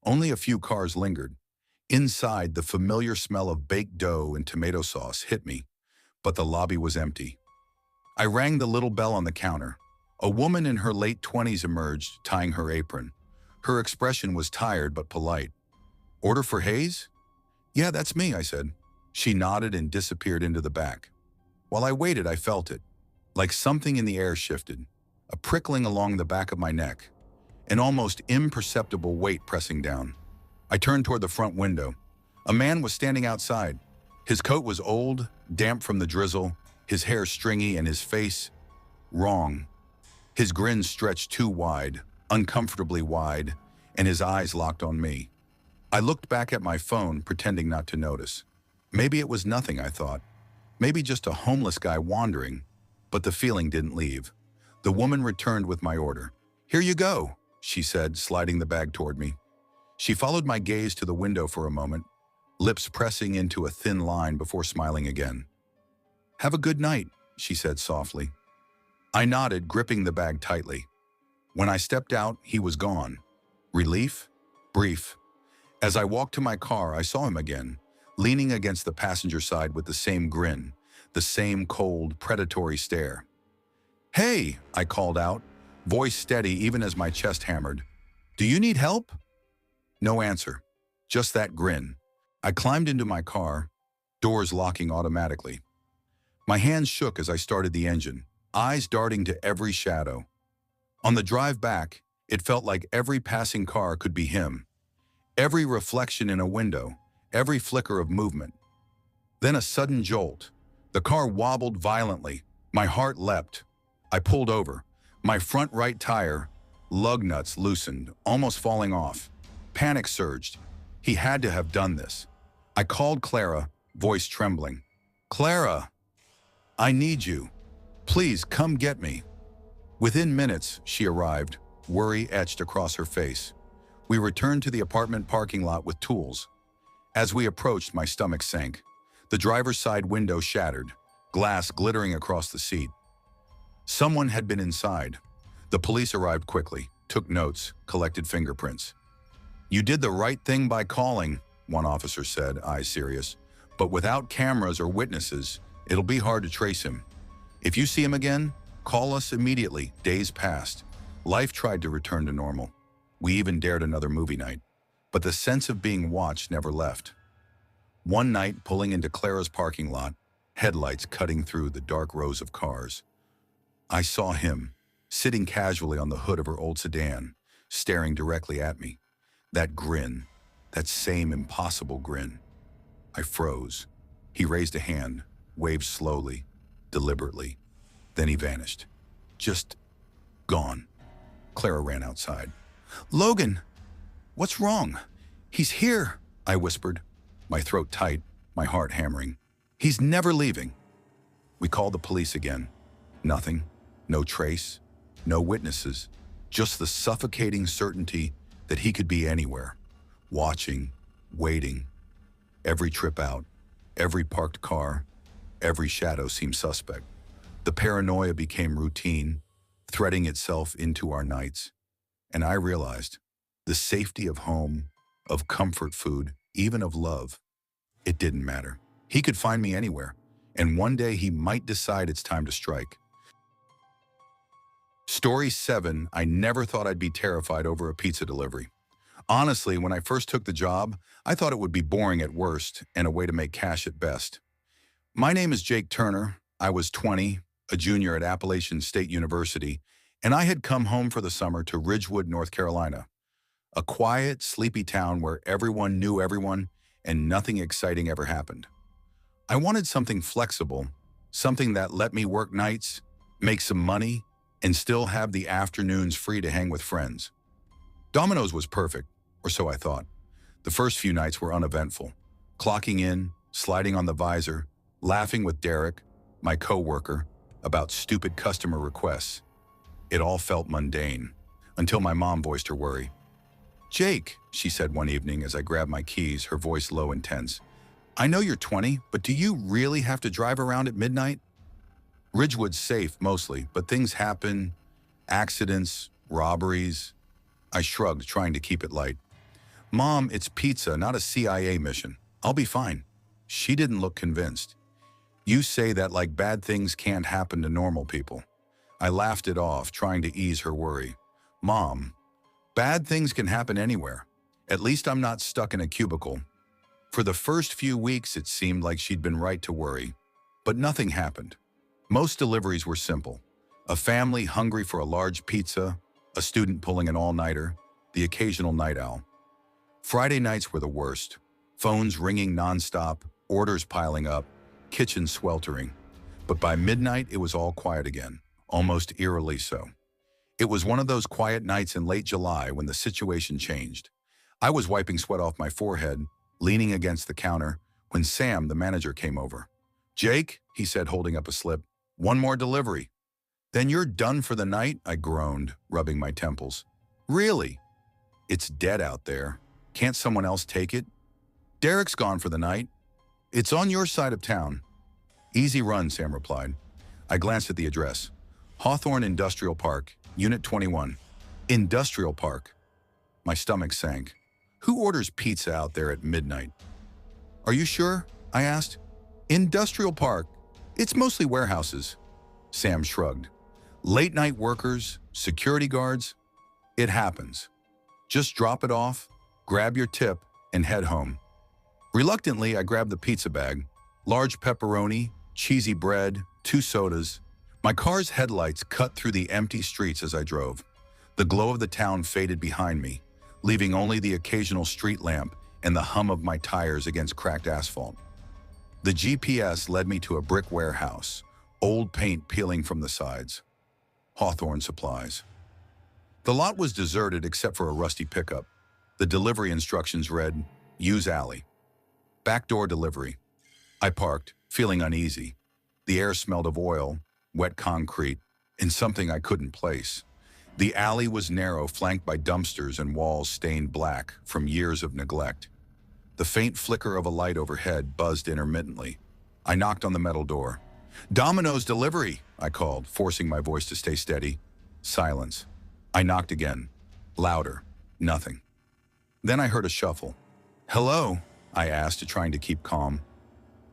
Only a few cars lingered. Inside, the familiar smell of baked dough and tomato sauce hit me, but the lobby was empty. I rang the little bell on the counter. A woman in her late 20s emerged, tying her apron. Her expression was tired but polite. Order for Hayes? Yeah, that's me, I said. She nodded and disappeared into the back. While I waited, I felt it. Like something in the air shifted, a prickling along the back of my neck, an almost imperceptible weight pressing down. I turned toward the front window. A man was standing outside. His coat was old, damp from the drizzle, his hair stringy, and his face wrong. His grin stretched too wide, uncomfortably wide, and his eyes locked on me. I looked back at my phone, pretending not to notice. Maybe it was nothing, I thought. Maybe just a homeless guy wandering. But the feeling didn't leave. The woman returned with my order. Here you go, she said, sliding the bag toward me. She followed my gaze to the window for a moment, lips pressing into a thin line before smiling again. Have a good night, she said softly. I nodded, gripping the bag tightly. When I stepped out, he was gone. Relief? Brief. As I walked to my car, I saw him again, leaning against the passenger side with the same grin, the same cold, predatory stare. Hey, I called out, voice steady even as my chest hammered. Do you need help? No answer, just that grin. I climbed into my car, doors locking automatically. My hands shook as I started the engine, eyes darting to every shadow. On the drive back, it felt like every passing car could be him. Every reflection in a window, every flicker of movement. Then a sudden jolt. The car wobbled violently. My heart leapt. I pulled over. My front right tire, lug nuts loosened, almost falling off. Panic surged. He had to have done this. I called Clara, voice trembling. Clara, I need you. Please come get me. Within minutes, she arrived, worry etched across her face. We returned to the apartment parking lot with tools. As we approached, my stomach sank. The driver's side window shattered, glass glittering across the seat. Someone had been inside. The police arrived quickly, took notes, collected fingerprints. You did the right thing by calling, one officer said, eyes serious. But without cameras or witnesses, it'll be hard to trace him. If you see him again, call us immediately. Days passed. Life tried to return to normal. We even dared another movie night. But the sense of being watched never left. One night, pulling into Clara's parking lot, headlights cutting through the dark rows of cars, I saw him, sitting casually on the hood of her old sedan, staring directly at me. That grin, that same impossible grin. I froze. He raised a hand, waved slowly, deliberately. Then he vanished. Just gone. Clara ran outside. Logan, what's wrong? He's here, I whispered, my throat tight, my heart hammering. He's never leaving. We called the police again. Nothing, no trace, no witnesses, just the suffocating certainty that he could be anywhere, watching, waiting. Every trip out, every parked car, every shadow seemed suspect. The paranoia became routine, threading itself into our nights. And I realized the safety of home, of comfort food, even of love, it didn't matter. He could find me anywhere, and one day he might decide it's time to strike. Story 7, I never thought I'd be terrified over a pizza delivery. Honestly, when I first took the job, I thought it would be boring at worst and a way to make cash at best. My name is Jake Turner. I was 20, a junior at Appalachian State University, And I had come home for the summer to Ridgewood, North Carolina, a quiet, sleepy town where everyone knew everyone and nothing exciting ever happened. I wanted something flexible, something that let me work nights, make some money, and still have the afternoons free to hang with friends. Domino's was perfect, or so I thought. The first few nights were uneventful. Clocking in, sliding on the visor, laughing with Derek, my coworker, about stupid customer requests. It all felt mundane, until my mom voiced her worry. "Jake," she said one evening as I grabbed my keys, her voice low and tense. "I know you're 20, but do you really have to drive around at midnight?" Ridgewood's safe, mostly, but things happen. Accidents, robberies. I shrugged, trying to keep it light. "Mom, it's pizza, not a CIA mission. I'll be fine." She didn't look convinced. "You say that like bad things can't happen to normal people." I laughed it off, trying to ease her worry. "Mom, bad things can happen anywhere. At least I'm not stuck in a cubicle." For the first few weeks, it seemed like she'd been right to worry. But nothing happened. Most deliveries were simple. A family hungry for a large pizza, a student pulling an all-nighter, the occasional night owl. Friday nights were the worst. Phones ringing nonstop, orders piling up, kitchen sweltering. But by midnight, it was all quiet again, almost eerily so. It was one of those quiet nights in late July when the situation changed. I was wiping sweat off my forehead, leaning against the counter, when Sam, the manager, came over. "Jake," he said, holding up a slip, "one more delivery." "Then you're done for the night?" I groaned, rubbing my temples. "Really?" "It's dead out there. Can't someone else take it?" "Derek's gone for the night. It's on your side of town." "Easy run," Sam replied. I glanced at the address. Hawthorne Industrial Park, Unit 21. Industrial Park. My stomach sank. Who orders pizza out there at midnight? "Are you sure?" I asked. "Industrial Park. It's mostly warehouses." Sam shrugged. "Late-night workers, security guards. It happens. Just drop it off, grab your tip, and head home." Reluctantly, I grabbed the pizza bag. Large pepperoni, cheesy bread, 2 sodas. My car's headlights cut through the empty streets as I drove. The glow of the town faded behind me, leaving only the occasional street lamp and the hum of my tires against cracked asphalt. The GPS led me to a brick warehouse, old paint peeling from the sides. Hawthorne Supplies. The lot was deserted except for a rusty pickup. The delivery instructions read, "Use alley." Backdoor delivery. I parked, feeling uneasy. The air smelled of oil, wet concrete, and something I couldn't place. The alley was narrow, flanked by dumpsters and walls stained black from years of neglect. The faint flicker of a light overhead buzzed intermittently. I knocked on the metal door. "Domino's delivery," I called, forcing my voice to stay steady. Silence. I knocked again. Louder. Nothing. Then I heard a shuffle. "Hello?" I asked, trying to keep calm.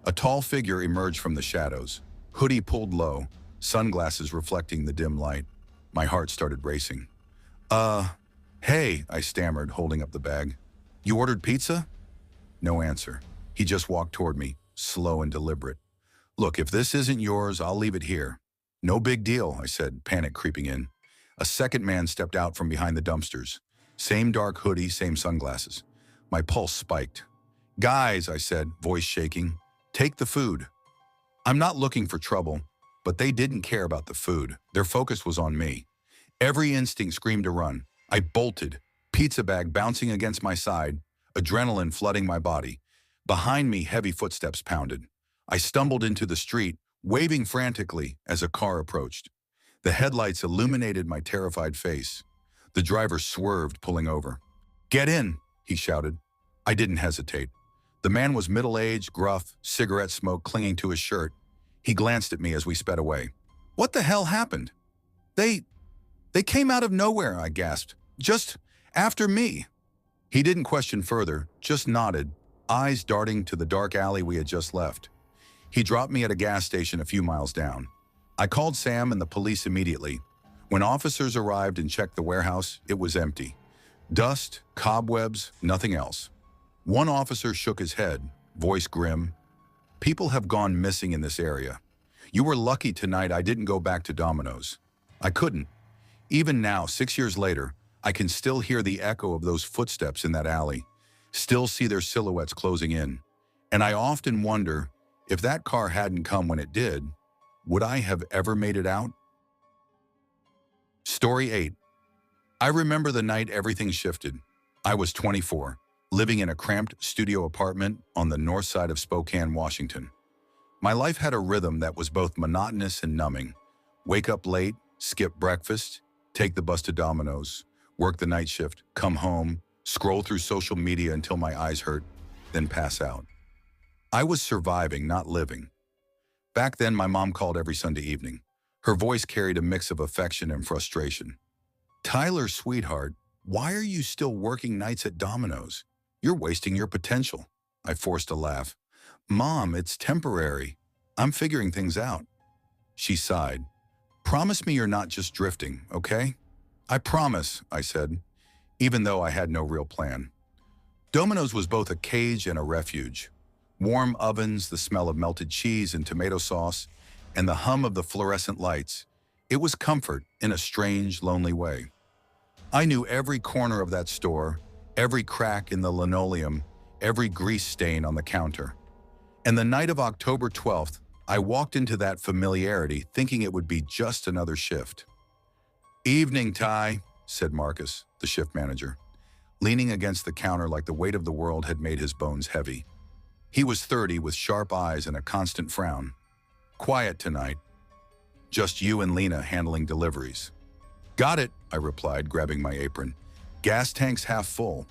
A tall figure emerged from the shadows, hoodie pulled low, sunglasses reflecting the dim light. My heart started racing. Hey," I stammered, holding up the bag. "You ordered pizza?" No answer. He just walked toward me, slow and deliberate. "Look, if this isn't yours, I'll leave it here." "No big deal," I said, panic creeping in. A second man stepped out from behind the dumpsters. Same dark hoodie, same sunglasses. My pulse spiked. "Guys," I said, voice shaking, "take the food." I'm not looking for trouble, but they didn't care about the food. Their focus was on me. Every instinct screamed to run. I bolted, pizza bag bouncing against my side, adrenaline flooding my body. Behind me, heavy footsteps pounded. I stumbled into the street, waving frantically as a car approached. The headlights illuminated my terrified face. The driver swerved, pulling over. "Get in," he shouted. I didn't hesitate. The man was middle-aged, gruff, cigarette smoke clinging to his shirt. He glanced at me as we sped away. "What the hell happened?" They came out of nowhere," I gasped. "Just after me." He didn't question further, just nodded, eyes darting to the dark alley we had just left. He dropped me at a gas station a few miles down. I called Sam and the police immediately. When officers arrived and checked the warehouse, it was empty. Dust, cobwebs, nothing else. One officer shook his head, voice grim. "People have gone missing in this area. You were lucky tonight I didn't go back to Domino's." I couldn't. Even now, 6 years later, I can still hear the echo of those footsteps in that alley, still see their silhouettes closing in. And I often wonder, if that car hadn't come when it did, would I have ever made it out? Story 8. I remember the night everything shifted. I was 24, living in a cramped studio apartment on the north side of Spokane, Washington. My life had a rhythm that was both monotonous and numbing. Wake up late, skip breakfast, take the bus to Domino's, work the night shift, come home, scroll through social media until my eyes hurt, then pass out. I was surviving, not living. Back then, my mom called every Sunday evening. Her voice carried a mix of affection and frustration. "Tyler, sweetheart, why are you still working nights at Domino's? You're wasting your potential." I forced a laugh. "Mom, it's temporary. I'm figuring things out." She sighed. "Promise me you're not just drifting, okay?" "I promise," I said, even though I had no real plan. Domino's was both a cage and a refuge. Warm ovens, the smell of melted cheese and tomato sauce, and the hum of the fluorescent lights. It was comfort in a strange, lonely way. I knew every corner of that store, every crack in the linoleum, every grease stain on the counter. And the night of October 12th, I walked into that familiarity thinking it would be just another shift. "Evening, Ty," said Marcus, the shift manager, leaning against the counter like the weight of the world had made his bones heavy. He was 30 with sharp eyes and a constant frown. "Quiet tonight. Just you and Lena handling deliveries." "Got it," I replied, grabbing my apron. "Gas tank's half full."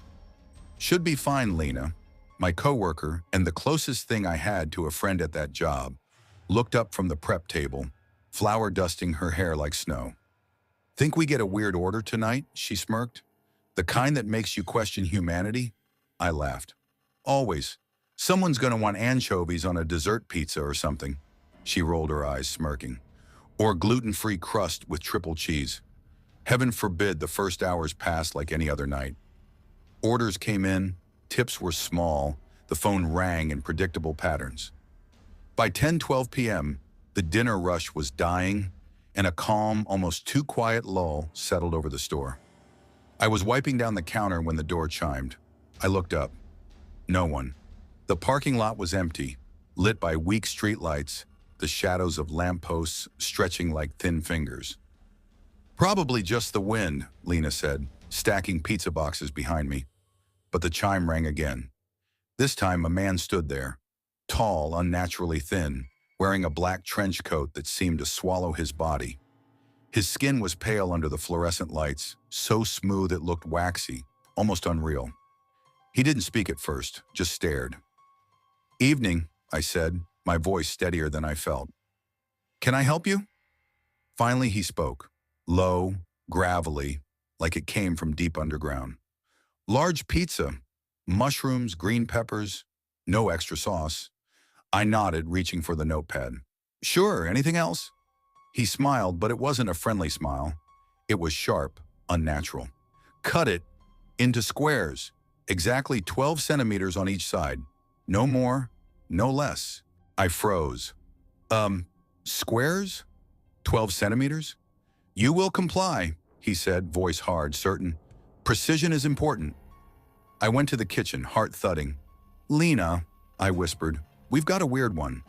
"Should be fine, Lena." My coworker, and the closest thing I had to a friend at that job, looked up from the prep table, flour dusting her hair like snow. "Think we get a weird order tonight?" she smirked. "The kind that makes you question humanity?" I laughed. "Always. Someone's gonna want anchovies on a dessert pizza or something." She rolled her eyes, smirking. "Or gluten-free crust with triple cheese." Heaven forbid the first hours passed like any other night. Orders came in, tips were small, the phone rang in predictable patterns. By 10:12 p.m., the dinner rush was dying, and a calm, almost too quiet lull settled over the store. I was wiping down the counter when the door chimed. I looked up. No one. The parking lot was empty, lit by weak streetlights, the shadows of lampposts stretching like thin fingers. "Probably just the wind," Lena said, stacking pizza boxes behind me. But the chime rang again. This time a man stood there, tall, unnaturally thin, wearing a black trench coat that seemed to swallow his body. His skin was pale under the fluorescent lights, so smooth it looked waxy, almost unreal. He didn't speak at first, just stared. "Evening," I said, my voice steadier than I felt. "Can I help you?" Finally he spoke, low, gravelly, like it came from deep underground. "Large pizza, mushrooms, green peppers, no extra sauce." I nodded, reaching for the notepad. "Sure, anything else?" He smiled, but it wasn't a friendly smile. It was sharp, unnatural. "Cut it into squares, exactly 12 centimeters on each side. No more, no less." I froze. Squares? 12 centimeters? "You will comply," he said, voice hard, certain. "Precision is important." I went to the kitchen, heart thudding. "Lena," I whispered, "we've got a weird one."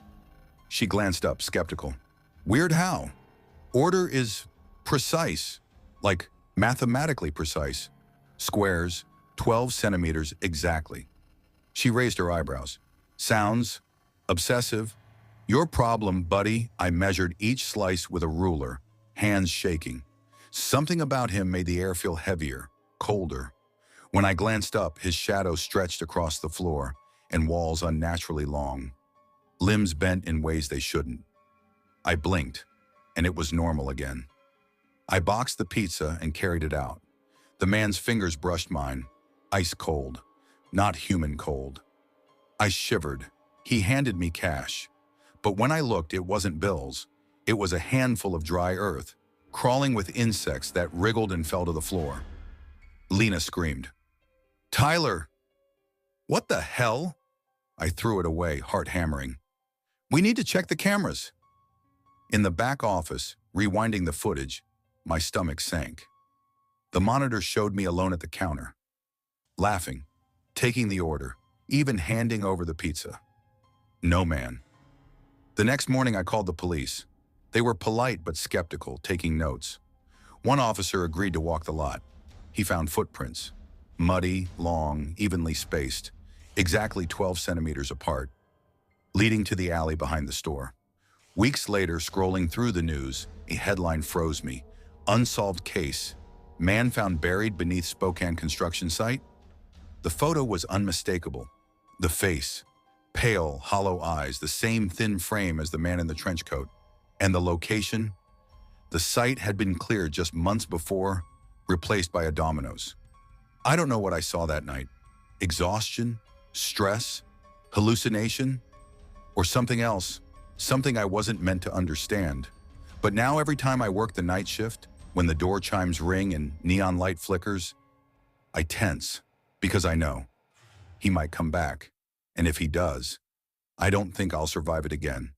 She glanced up, skeptical. "Weird how?" "Order is precise, like mathematically precise. Squares, 12 centimeters exactly." She raised her eyebrows. "Sounds obsessive." "Your problem, buddy." I measured each slice with a ruler, hands shaking. Something about him made the air feel heavier, colder. When I glanced up, his shadow stretched across the floor and walls unnaturally long. Limbs bent in ways they shouldn't. I blinked, and it was normal again. I boxed the pizza and carried it out. The man's fingers brushed mine, ice cold, not human cold. I shivered. He handed me cash. But when I looked, it wasn't bills. It was a handful of dry earth, crawling with insects that wriggled and fell to the floor. Lena screamed. "Tyler!" "What the hell?" I threw it away, heart hammering. "We need to check the cameras." In the back office, rewinding the footage, my stomach sank. The monitor showed me alone at the counter, laughing, taking the order, even handing over the pizza. No, man. The next morning I called the police. They were polite but skeptical, taking notes. One officer agreed to walk the lot. He found footprints, muddy, long, evenly spaced, exactly 12 centimeters apart, leading to the alley behind the store. Weeks later, scrolling through the news, a headline froze me. Unsolved case. Man found buried beneath Spokane construction site? The photo was unmistakable. The face, pale, hollow eyes, the same thin frame as the man in the trench coat. And the location? The site had been cleared just months before, replaced by a Domino's. I don't know what I saw that night. Exhaustion? Stress? Hallucination? Or something else? Something I wasn't meant to understand. But now every time I work the night shift, when the door chimes ring and neon light flickers, I tense, because I know he might come back. And if he does, I don't think I'll survive it again.